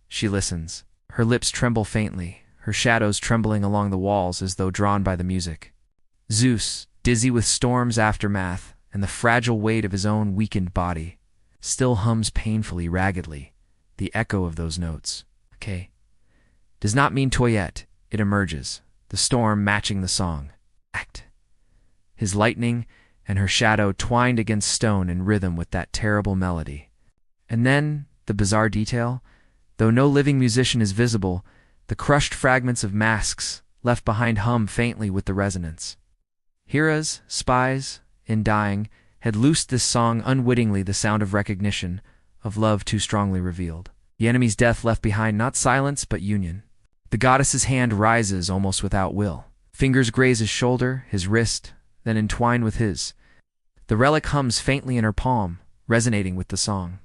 She listens. Her lips tremble faintly, her shadows trembling along the walls as though drawn by the music. Zeus, dizzy with storm's aftermath and the fragile weight of his own weakened body, still hums painfully, raggedly, the echo of those notes. Okay. Does not mean toyette. It emerges, the storm matching the song. Act. His lightning and her shadow twined against stone in rhythm with that terrible melody. And then, the bizarre detail, though no living musician is visible, the crushed fragments of masks left behind hum faintly with the resonance. Hera's spies, in dying, had loosed this song unwittingly, the sound of recognition, of love too strongly revealed. The enemy's death left behind not silence but union. The goddess's hand rises almost without will. Fingers graze his shoulder, his wrist, then entwine with his. The relic hums faintly in her palm, resonating with the song.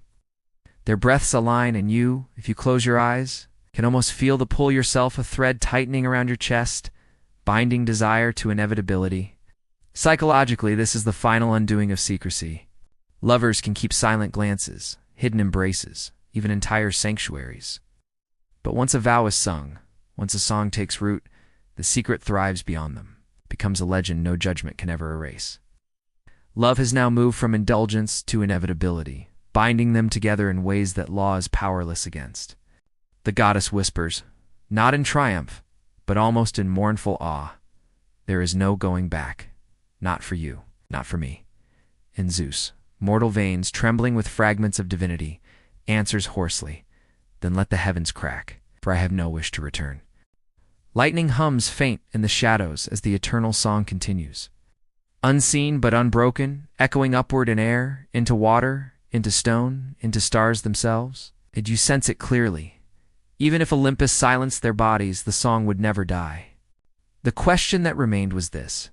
Their breaths align, and you, if you close your eyes, can almost feel the pull yourself, a thread tightening around your chest, binding desire to inevitability. Psychologically, this is the final undoing of secrecy. Lovers can keep silent glances, hidden embraces, even entire sanctuaries. But once a vow is sung, once a song takes root, the secret thrives beyond them, becomes a legend no judgment can ever erase. Love has now moved from indulgence to inevitability, binding them together in ways that law is powerless against. The goddess whispers, not in triumph, but almost in mournful awe, "There is no going back. Not for you, not for me." And Zeus, mortal veins trembling with fragments of divinity, answers hoarsely, "Then let the heavens crack, for I have no wish to return." Lightning hums faint in the shadows as the eternal song continues. Unseen but unbroken, echoing upward in air, into water, into stone, into stars themselves. And you sense it clearly. Even if Olympus silenced their bodies, the song would never die. The question that remained was this.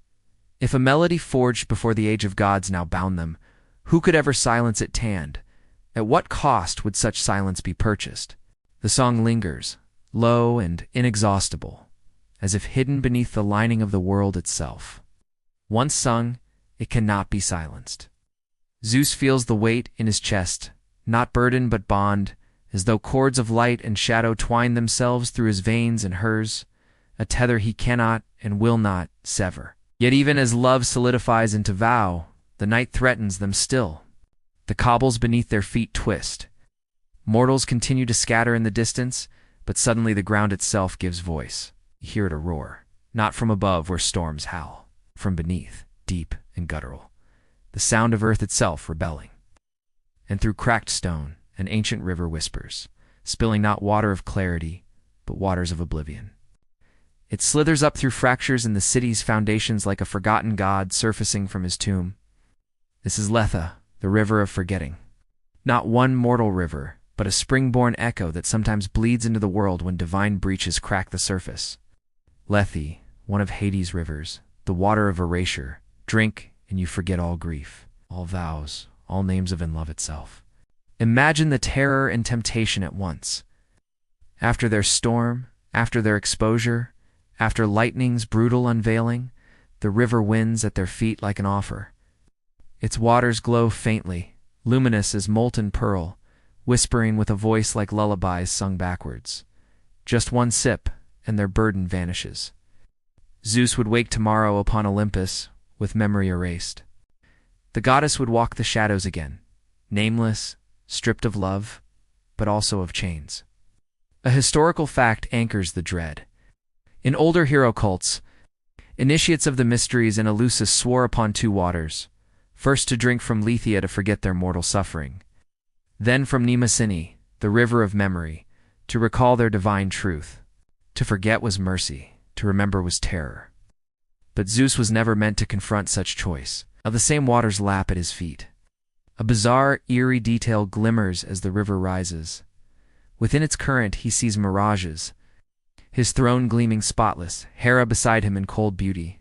If a melody forged before the age of gods now bound them, who could ever silence it tanned? At what cost would such silence be purchased? The song lingers, low and inexhaustible, as if hidden beneath the lining of the world itself. Once sung, it cannot be silenced. Zeus feels the weight in his chest, not burden but bond, as though cords of light and shadow twine themselves through his veins and hers, a tether he cannot and will not sever. Yet even as love solidifies into vow, the night threatens them still. The cobbles beneath their feet twist. Mortals continue to scatter in the distance, but suddenly the ground itself gives voice. You hear it a roar, not from above where storms howl, from beneath, deep and guttural, the sound of earth itself rebelling. And through cracked stone, an ancient river whispers, spilling not water of clarity, but waters of oblivion. It slithers up through fractures in the city's foundations like a forgotten god surfacing from his tomb. This is Lethe, the river of forgetting. Not one mortal river, but a spring-born echo that sometimes bleeds into the world when divine breaches crack the surface. Lethe, one of Hades' rivers, the water of erasure. Drink, and you forget all grief, all vows, all names of in love itself. Imagine the terror and temptation at once. After their storm, after their exposure, after lightning's brutal unveiling, the river winds at their feet like an offer. Its waters glow faintly, luminous as molten pearl, whispering with a voice like lullabies sung backwards. Just one sip, and their burden vanishes. Zeus would wake tomorrow upon Olympus, with memory erased. The goddess would walk the shadows again, nameless, stripped of love, but also of chains. A historical fact anchors the dread. In older hero cults, initiates of the mysteries in Eleusis swore upon two waters, first to drink from Lethia to forget their mortal suffering, then from Mnemosyne, the river of memory, to recall their divine truth. To forget was mercy, to remember was terror. But Zeus was never meant to confront such choice. Now the same waters lap at his feet. A bizarre, eerie detail glimmers as the river rises. Within its current he sees mirages, his throne gleaming spotless, Hera beside him in cold beauty.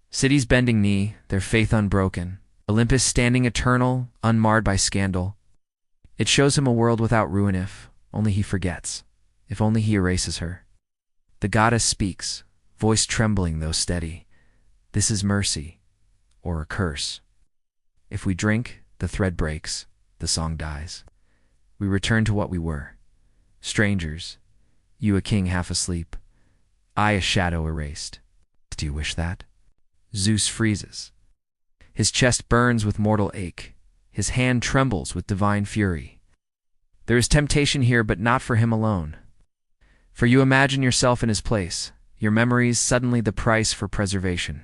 Cities bending knee, their faith unbroken, Olympus standing eternal, unmarred by scandal. It shows him a world without ruin if only he forgets, if only he erases her. The goddess speaks, voice trembling though steady. This is mercy, or a curse. If we drink, the thread breaks, the song dies. We return to what we were. Strangers, you a king half asleep, I a shadow erased. Do you wish that? Zeus freezes. His chest burns with mortal ache. His hand trembles with divine fury. There is temptation here, but not for him alone. For you imagine yourself in his place, your memories suddenly the price for preservation.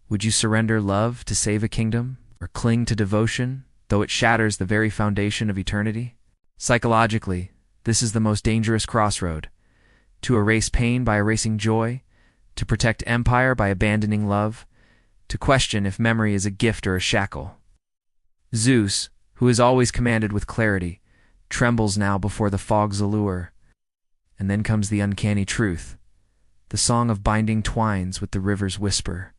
Would you surrender love to save a kingdom, or cling to devotion, though it shatters the very foundation of eternity? Psychologically, this is the most dangerous crossroad. To erase pain by erasing joy, to protect empire by abandoning love, to question if memory is a gift or a shackle. Zeus, who is always commanded with clarity, trembles now before the fog's allure. And then comes the uncanny truth, the song of binding twines with the river's whisper.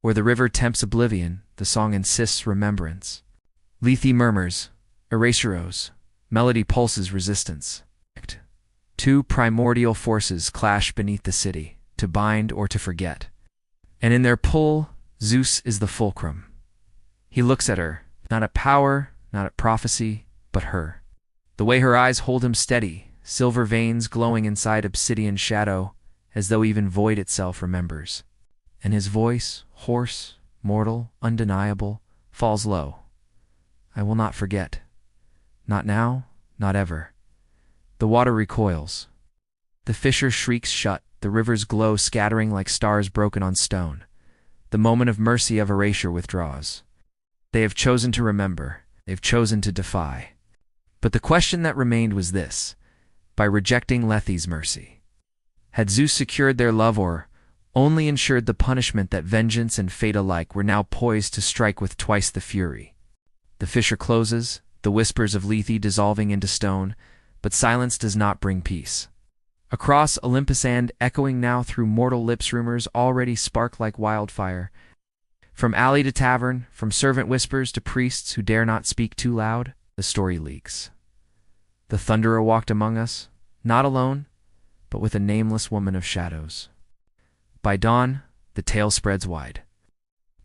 Where the river tempts oblivion, the song insists remembrance. Lethe murmurs, erasuros, melody pulses resistance. Two primordial forces clash beneath the city, to bind or to forget. And in their pull, Zeus is the fulcrum. He looks at her, not at power, not at prophecy, but her. The way her eyes hold him steady, silver veins glowing inside obsidian shadow, as though even void itself remembers. And his voice, hoarse, mortal, undeniable, falls low. I will not forget. Not now, not ever. The water recoils. The fissure shrieks shut, the river's glow scattering like stars broken on stone. The moment of mercy of erasure withdraws. They have chosen to remember. They have chosen to defy. But the question that remained was this: by rejecting Lethe's mercy, had Zeus secured their love or only ensured the punishment that vengeance and fate alike were now poised to strike with twice the fury? The fissure closes, the whispers of Lethe dissolving into stone, but silence does not bring peace. Across Olympus and echoing now through mortal lips rumors already spark like wildfire. From alley to tavern, from servant whispers to priests who dare not speak too loud, the story leaks. The Thunderer walked among us, not alone, but with a nameless woman of shadows. By dawn, the tale spreads wide.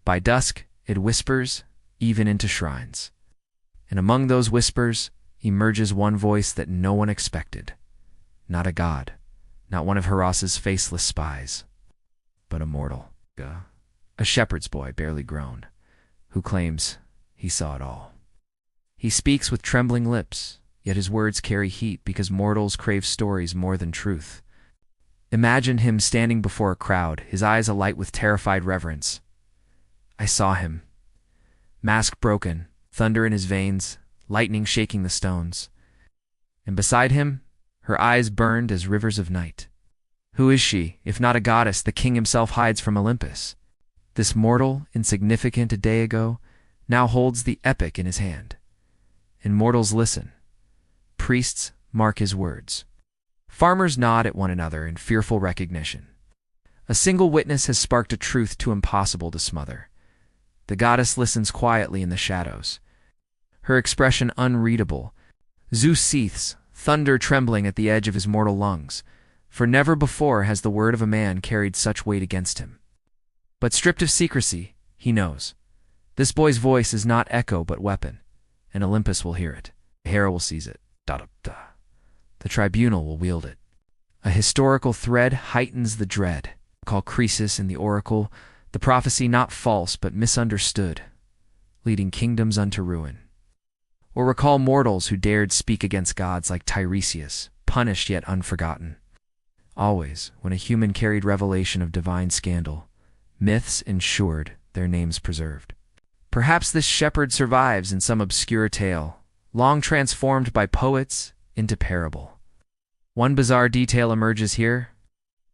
By dusk, it whispers, even into shrines. And among those whispers emerges one voice that no one expected. Not a god, not one of Heraus's faceless spies, but a mortal, a shepherd's boy barely grown, who claims he saw it all. He speaks with trembling lips, yet his words carry heat because mortals crave stories more than truth. Imagine him standing before a crowd, his eyes alight with terrified reverence. I saw him. Mask broken, thunder in his veins, lightning shaking the stones. And beside him, her eyes burned as rivers of night. Who is she, if not a goddess the king himself hides from Olympus? This mortal, insignificant a day ago, now holds the epic in his hand. And mortals listen. Priests mark his words. Farmers nod at one another in fearful recognition. A single witness has sparked a truth too impossible to smother. The goddess listens quietly in the shadows. Her expression unreadable. Zeus seethes, thunder trembling at the edge of his mortal lungs, for never before has the word of a man carried such weight against him. But stripped of secrecy, he knows. This boy's voice is not echo but weapon, and Olympus will hear it. Hera will seize it. The tribunal will wield it. A historical thread heightens the dread. Call Croesus in the oracle, the prophecy not false but misunderstood, leading kingdoms unto ruin. Or recall mortals who dared speak against gods like Tiresias, punished yet unforgotten. Always, when a human carried revelation of divine scandal, myths ensured their names preserved. Perhaps this shepherd survives in some obscure tale, long transformed by poets into parable. One bizarre detail emerges here.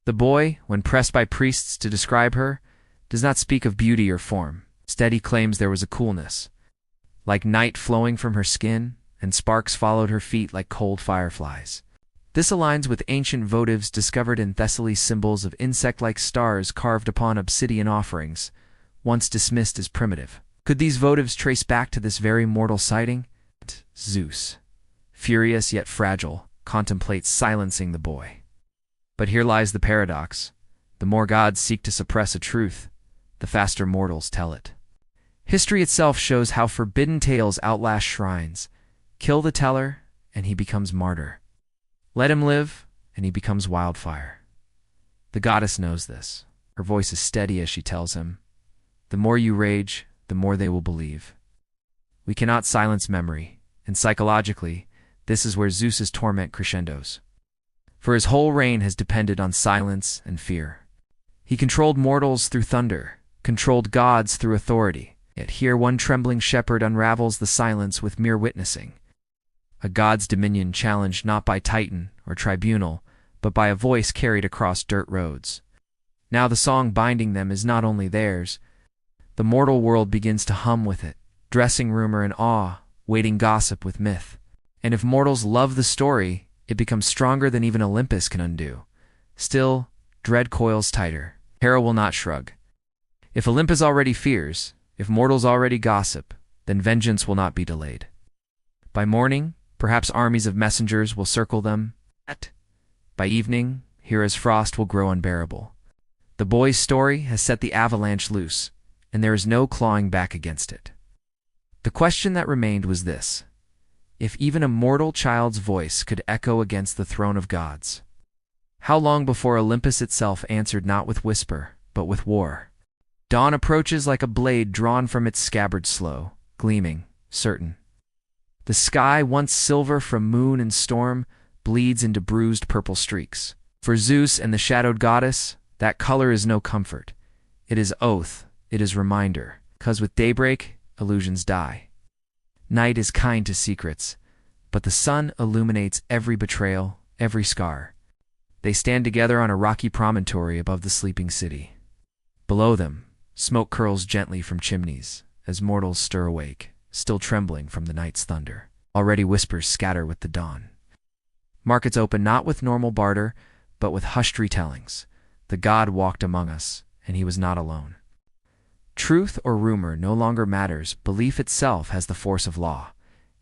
The boy, when pressed by priests to describe her, does not speak of beauty or form. Instead, he claims there was a coolness, like night flowing from her skin, and sparks followed her feet like cold fireflies. This aligns with ancient votives discovered in Thessaly's symbols of insect-like stars carved upon obsidian offerings, once dismissed as primitive. Could these votives trace back to this very mortal sighting? Zeus, furious yet fragile, contemplates silencing the boy. But here lies the paradox. The more gods seek to suppress a truth, the faster mortals tell it. History itself shows how forbidden tales outlast shrines. Kill the teller, and he becomes martyr. Let him live, and he becomes wildfire. The goddess knows this. Her voice is steady as she tells him, "The more you rage, the more they will believe." We cannot silence memory, and psychologically, this is where Zeus's torment crescendos. For his whole reign has depended on silence and fear. He controlled mortals through thunder, controlled gods through authority. Yet here one trembling shepherd unravels the silence with mere witnessing. A god's dominion challenged not by titan or tribunal, but by a voice carried across dirt roads. Now the song binding them is not only theirs. The mortal world begins to hum with it, dressing rumor in awe, weighting gossip with myth. And if mortals love the story, it becomes stronger than even Olympus can undo. Still, dread coils tighter. Hera will not shrug. If Olympus already fears, if mortals already gossip, then vengeance will not be delayed. By morning, perhaps armies of messengers will circle them. By evening, Hera's frost will grow unbearable. The boy's story has set the avalanche loose, and there is no clawing back against it. The question that remained was this: if even a mortal child's voice could echo against the throne of gods, how long before Olympus itself answered not with whisper, but with war? Dawn approaches like a blade drawn from its scabbard slow, gleaming, certain. The sky, once silver from moon and storm, bleeds into bruised purple streaks. For Zeus and the shadowed goddess, that color is no comfort. It is oath, it is reminder, 'cause with daybreak, illusions die. Night is kind to secrets, but the sun illuminates every betrayal, every scar. They stand together on a rocky promontory above the sleeping city. Below them, smoke curls gently from chimneys, as mortals stir awake, still trembling from the night's thunder. Already whispers scatter with the dawn. Markets open not with normal barter, but with hushed retellings. The god walked among us, and he was not alone. Truth or rumor no longer matters. Belief itself has the force of law,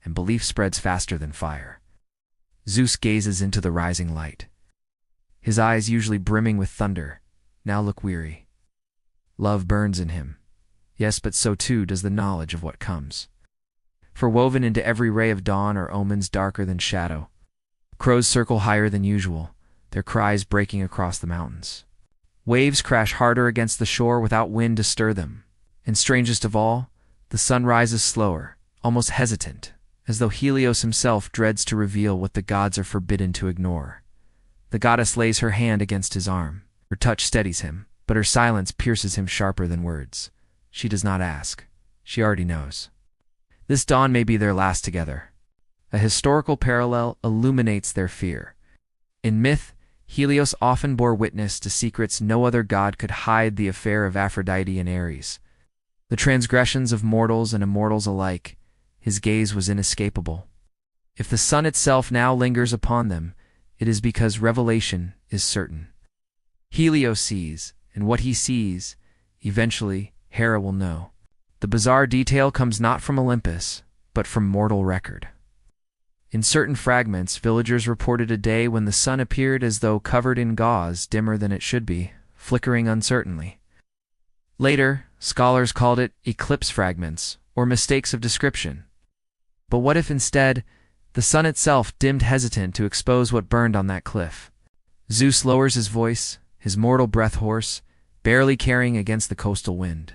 and belief spreads faster than fire. Zeus gazes into the rising light. His eyes, usually brimming with thunder, now look weary. Love burns in him. Yes, but so too does the knowledge of what comes. For woven into every ray of dawn are omens darker than shadow. Crows circle higher than usual, their cries breaking across the mountains. Waves crash harder against the shore without wind to stir them. And strangest of all, the sun rises slower, almost hesitant, as though Helios himself dreads to reveal what the gods are forbidden to ignore. The goddess lays her hand against his arm. Her touch steadies him, but her silence pierces him sharper than words. She does not ask. She already knows. This dawn may be their last together. A historical parallel illuminates their fear. In myth, Helios often bore witness to secrets no other god could hide, the affair of Aphrodite and Ares. The transgressions of mortals and immortals alike. His gaze was inescapable. If the sun itself now lingers upon them, it is because revelation is certain. Helios sees, and what he sees, eventually, Hera will know. The bizarre detail comes not from Olympus, but from mortal record. In certain fragments, villagers reported a day when the sun appeared as though covered in gauze, dimmer than it should be, flickering uncertainly. Later, scholars called it eclipse fragments, or mistakes of description. But what if instead, the sun itself dimmed, hesitant to expose what burned on that cliff? Zeus lowers his voice, his mortal breath hoarse, barely carrying against the coastal wind.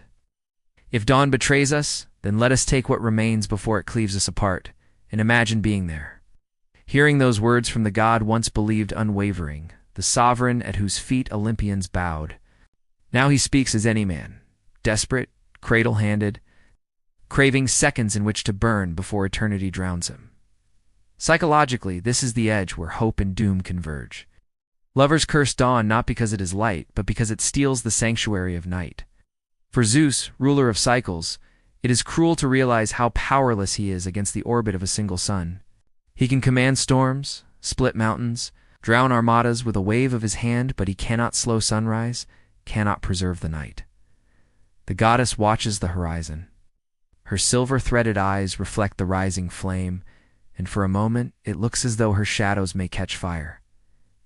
If dawn betrays us, then let us take what remains before it cleaves us apart, and imagine being there. Hearing those words from the god once believed unwavering, the sovereign at whose feet Olympians bowed. Now he speaks as any man, desperate, cradle-handed, craving seconds in which to burn before eternity drowns him. Psychologically, this is the edge where hope and doom converge. Lovers curse dawn not because it is light, but because it steals the sanctuary of night. For Zeus, ruler of cycles, it is cruel to realize how powerless he is against the orbit of a single sun. He can command storms, split mountains, drown armadas with a wave of his hand, but he cannot slow sunrise, cannot preserve the night. The goddess watches the horizon. Her silver-threaded eyes reflect the rising flame, and for a moment it looks as though her shadows may catch fire.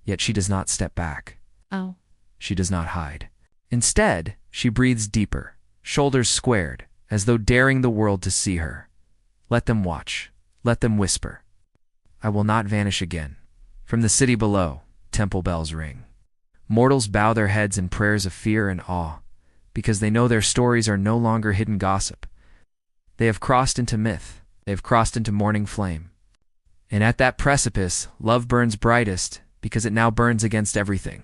Yet she does not step back. Oh. She does not hide. Instead, she breathes deeper, shoulders squared, as though daring the world to see her. Let them watch. Let them whisper. I will not vanish again. From the city below, temple bells ring. Mortals bow their heads in prayers of fear and awe, because they know their stories are no longer hidden gossip. They have crossed into myth. They have crossed into morning flame. And at that precipice, love burns brightest, because it now burns against everything.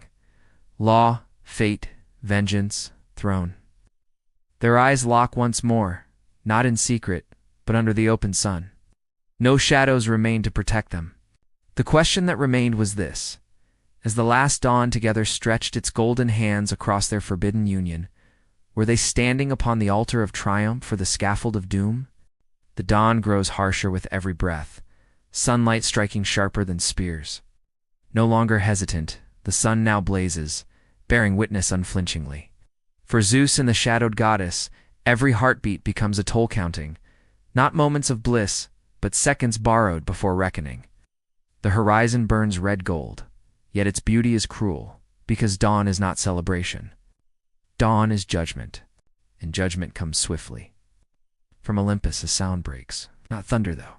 Law, fate, vengeance, throne. Their eyes lock once more, not in secret, but under the open sun. No shadows remain to protect them. The question that remained was this. As the last dawn together stretched its golden hands across their forbidden union, were they standing upon the altar of triumph or the scaffold of doom? The dawn grows harsher with every breath, sunlight striking sharper than spears. No longer hesitant, the sun now blazes, bearing witness unflinchingly. For Zeus and the shadowed goddess, every heartbeat becomes a toll counting, not moments of bliss, but seconds borrowed before reckoning. The horizon burns red gold, yet its beauty is cruel, because dawn is not celebration. Dawn is judgment, and judgment comes swiftly. From Olympus a sound breaks, not thunder though.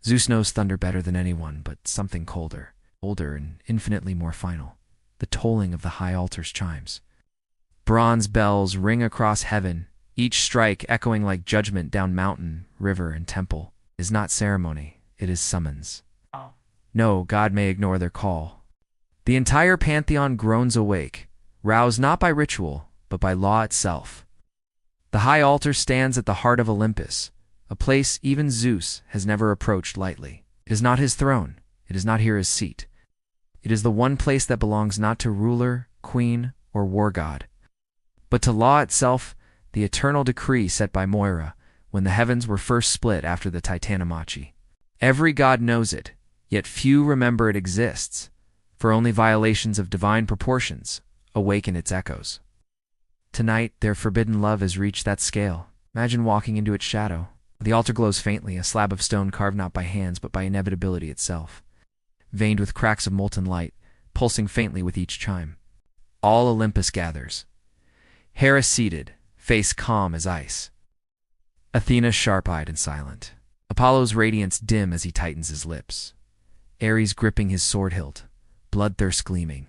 Zeus knows thunder better than anyone, but something colder, older and infinitely more final. The tolling of the high altar's chimes. Bronze bells ring across heaven, each strike echoing like judgment down mountain, river, and temple. It is not ceremony, it is summons. No, God may ignore their call. The entire pantheon groans awake, roused not by ritual, but by law itself. The high altar stands at the heart of Olympus, a place even Zeus has never approached lightly. It is not his throne, it is not here his seat. It is the one place that belongs not to ruler, queen, or war god, but to law itself, the eternal decree set by Moira when the heavens were first split after the Titanomachy. Every god knows it, yet few remember it exists, for only violations of divine proportions awaken its echoes. Tonight, their forbidden love has reached that scale. Imagine walking into its shadow. The altar glows faintly, a slab of stone carved not by hands but by inevitability itself, veined with cracks of molten light, pulsing faintly with each chime. All Olympus gathers. Hera seated, face calm as ice. Athena sharp-eyed and silent. Apollo's radiance dim as he tightens his lips. Ares gripping his sword hilt, bloodthirst gleaming.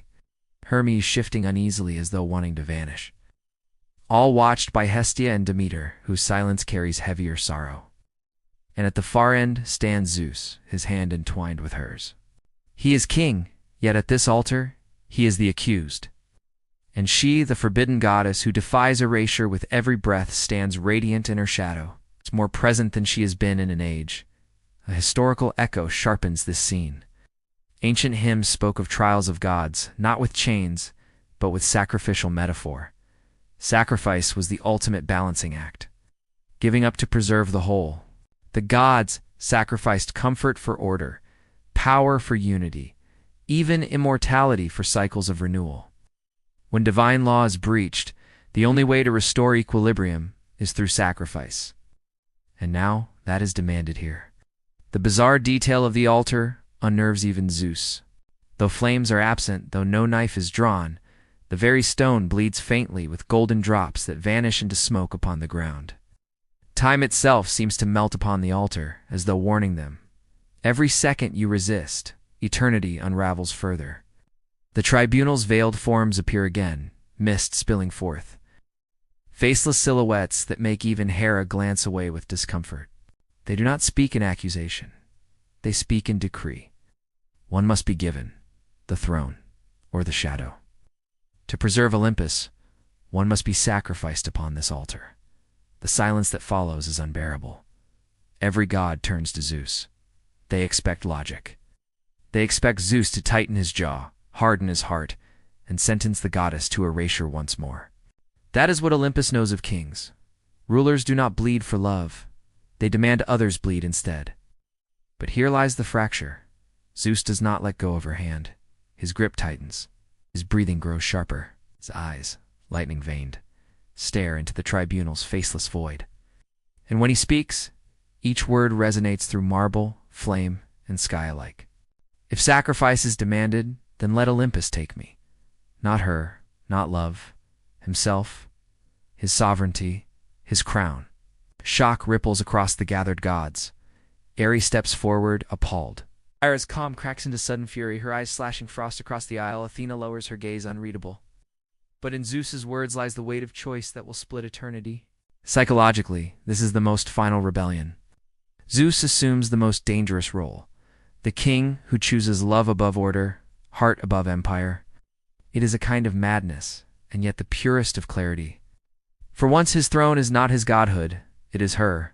Hermes shifting uneasily as though wanting to vanish. All watched by Hestia and Demeter, whose silence carries heavier sorrow. And at the far end stands Zeus, his hand entwined with hers. He is king, yet at this altar, he is the accused. And she, the forbidden goddess who defies erasure with every breath, stands radiant in her shadow. It's more present than she has been in an age. A historical echo sharpens this scene. Ancient hymns spoke of trials of gods, not with chains, but with sacrificial metaphor. Sacrifice was the ultimate balancing act, giving up to preserve the whole. The gods sacrificed comfort for order, power for unity, even immortality for cycles of renewal. When divine law is breached, the only way to restore equilibrium is through sacrifice. And now that is demanded here. The bizarre detail of the altar unnerves even Zeus. Though flames are absent, though no knife is drawn, the very stone bleeds faintly with golden drops that vanish into smoke upon the ground. Time itself seems to melt upon the altar, as though warning them. Every second you resist, eternity unravels further. The tribunal's veiled forms appear again, mist spilling forth. Faceless silhouettes that make even Hera glance away with discomfort. They do not speak in accusation. They speak in decree. One must be given, the throne, or the shadow. To preserve Olympus, one must be sacrificed upon this altar. The silence that follows is unbearable. Every god turns to Zeus. They expect logic. They expect Zeus to tighten his jaw, harden his heart, and sentence the goddess to erasure once more. That is what Olympus knows of kings. Rulers do not bleed for love. They demand others bleed instead. But here lies the fracture. Zeus does not let go of her hand. His grip tightens. His breathing grows sharper. His eyes, lightning-veined, stare into the tribunal's faceless void. And when he speaks, each word resonates through marble, flame, and sky alike. If sacrifice is demanded, then let Olympus take me. Not her, not love, himself, his sovereignty, his crown. Shock ripples across the gathered gods. Ares steps forward, appalled. Hera's calm cracks into sudden fury, her eyes slashing frost across the aisle. Athena lowers her gaze, unreadable. But in Zeus's words lies the weight of choice that will split eternity. Psychologically, this is the most final rebellion. Zeus assumes the most dangerous role. The king who chooses love above order, heart above empire. It is a kind of madness, and yet the purest of clarity. For once his throne is not his godhood, it is her.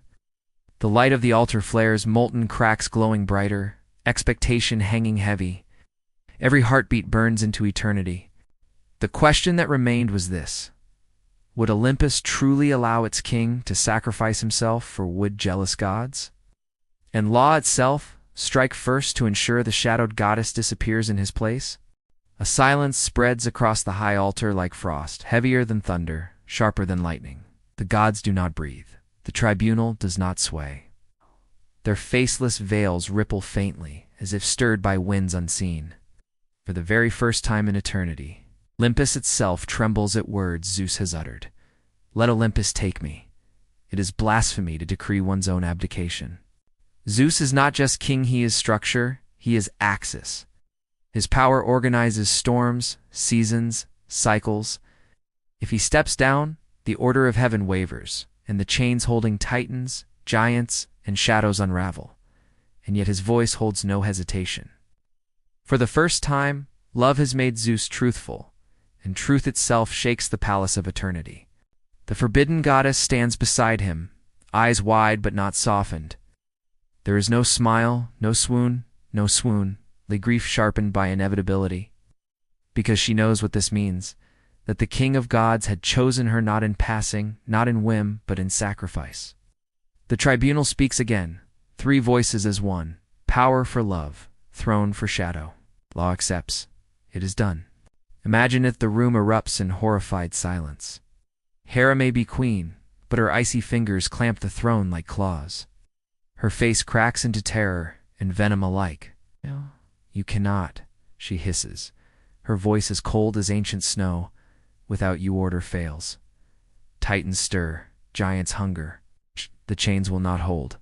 The light of the altar flares, molten cracks glowing brighter, expectation hanging heavy. Every heartbeat burns into eternity. The question that remained was this: would Olympus truly allow its king to sacrifice himself for wood-jealous gods? And law itself strike first to ensure the shadowed goddess disappears in his place? A silence spreads across the high altar like frost, heavier than thunder, sharper than lightning. The gods do not breathe. The tribunal does not sway. Their faceless veils ripple faintly, as if stirred by winds unseen. For the very first time in eternity, Olympus itself trembles at words Zeus has uttered. Let Olympus take me. It is blasphemy to decree one's own abdication. Zeus is not just king, he is structure, he is axis. His power organizes storms, seasons, cycles. If he steps down, the order of heaven wavers, and the chains holding titans, giants, and shadows unravel. And yet his voice holds no hesitation. For the first time, love has made Zeus truthful, and truth itself shakes the palace of eternity. The forbidden goddess stands beside him, eyes wide but not softened. There is no smile, no swoon, the grief sharpened by inevitability. Because she knows what this means, that the king of gods had chosen her not in passing, not in whim, but in sacrifice. The tribunal speaks again, three voices as one, power for love, throne for shadow. Law accepts. It is done. Imagine if the room erupts in horrified silence. Hera may be queen, but her icy fingers clamp the throne like claws. Her face cracks into terror and venom alike. "No, you cannot," she hisses. Her voice as cold as ancient snow. "Without you order fails. Titans stir, giants hunger. The chains will not hold."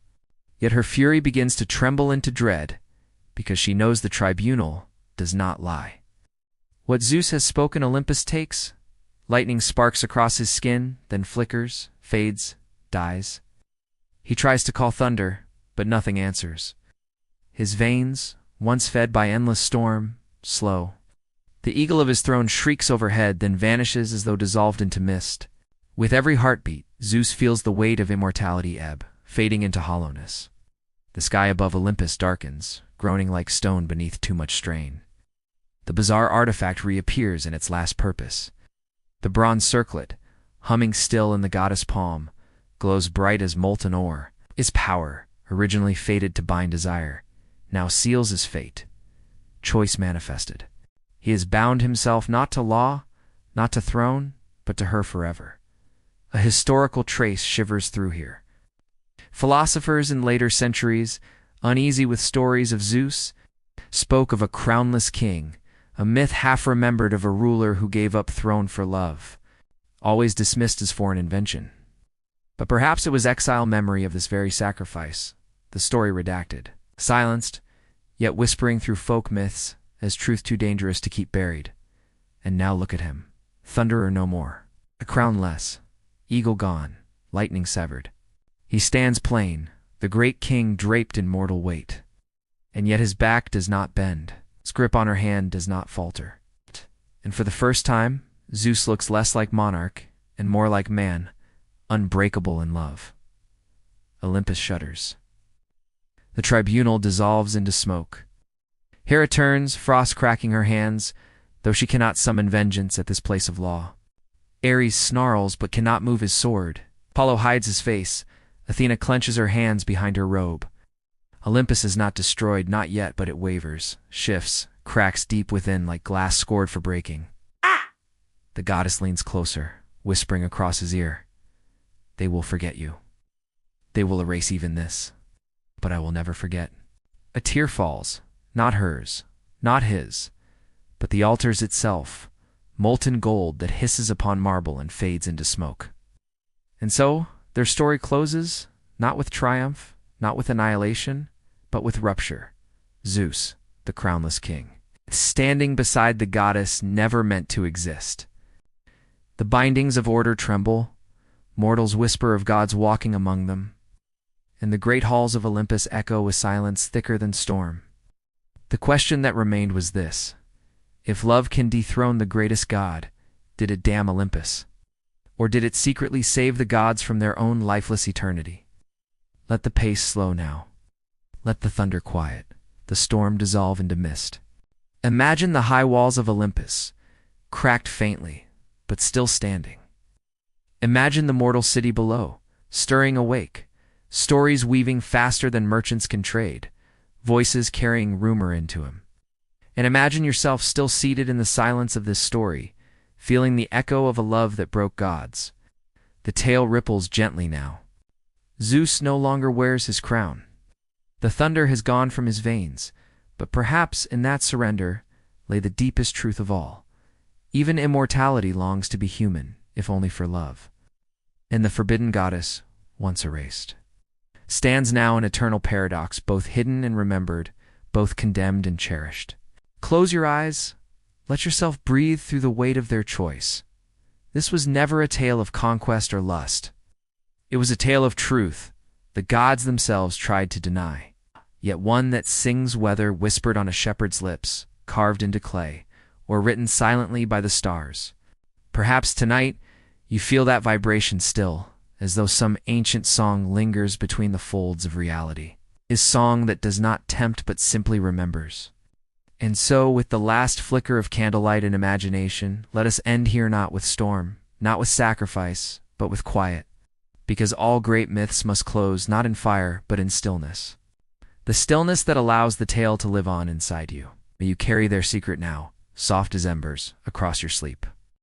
Yet her fury begins to tremble into dread, because she knows the tribunal does not lie. What Zeus has spoken Olympus takes. Lightning sparks across his skin, then flickers, fades, dies. He tries to call thunder, but nothing answers. His veins, once fed by endless storm, slow. The eagle of his throne shrieks overhead, then vanishes as though dissolved into mist. With every heartbeat, Zeus feels the weight of immortality ebb, fading into hollowness. The sky above Olympus darkens, groaning like stone beneath too much strain. The bizarre artifact reappears in its last purpose. The bronze circlet, humming still in the goddess' palm, glows bright as molten ore. Its power, originally fated to bind desire, now seals his fate. Choice manifested. He has bound himself not to law, not to throne, but to her forever. A historical trace shivers through here. Philosophers in later centuries, uneasy with stories of Zeus, spoke of a crownless king, a myth half-remembered of a ruler who gave up throne for love, always dismissed as foreign invention. But perhaps it was exile memory of this very sacrifice, the story redacted, silenced, yet whispering through folk myths as truth too dangerous to keep buried. And now look at him, thunderer no more, a crown less, eagle gone, lightning severed. He stands plain, the great king draped in mortal weight. And yet his back does not bend, his grip on her hand does not falter. And for the first time, Zeus looks less like monarch and more like man, unbreakable in love. Olympus shudders. The tribunal dissolves into smoke. Hera turns, frost cracking her hands, though she cannot summon vengeance at this place of law. Ares snarls but cannot move his sword. Apollo hides his face. Athena clenches her hands behind her robe. Olympus is not destroyed, not yet, but it wavers, shifts, cracks deep within like glass scored for breaking. The goddess leans closer, whispering across his ear, "They will forget you. They will erase even this. But I will never forget." A tear falls, not hers, not his, but the altar's itself, molten gold that hisses upon marble and fades into smoke. And so, their story closes, not with triumph, not with annihilation, but with rupture. Zeus, the crownless king, standing beside the goddess never meant to exist. The bindings of order tremble, mortals whisper of gods walking among them, and the great halls of Olympus echo with silence thicker than storm. The question that remained was this: if love can dethrone the greatest god, did it damn Olympus? Or did it secretly save the gods from their own lifeless eternity? Let the pace slow now. Let the thunder quiet, the storm dissolve into mist. Imagine the high walls of Olympus, cracked faintly, but still standing. Imagine the mortal city below, stirring awake, stories weaving faster than merchants can trade, voices carrying rumor into him. And imagine yourself still seated in the silence of this story, feeling the echo of a love that broke gods. The tale ripples gently now. Zeus no longer wears his crown. The thunder has gone from his veins, but perhaps in that surrender lay the deepest truth of all. Even immortality longs to be human, if only for love. And the forbidden goddess, once erased, stands now an eternal paradox, both hidden and remembered, both condemned and cherished. Close your eyes. Let yourself breathe through the weight of their choice. This was never a tale of conquest or lust. It was a tale of truth the gods themselves tried to deny, yet one that sings whether whispered on a shepherd's lips, carved into clay, or written silently by the stars. Perhaps tonight you feel that vibration still, as though some ancient song lingers between the folds of reality. Is song that does not tempt but simply remembers. And so, with the last flicker of candlelight and imagination, let us end here not with storm, not with sacrifice, but with quiet. Because all great myths must close not in fire, but in stillness. The stillness that allows the tale to live on inside you. May you carry their secret now, soft as embers, across your sleep.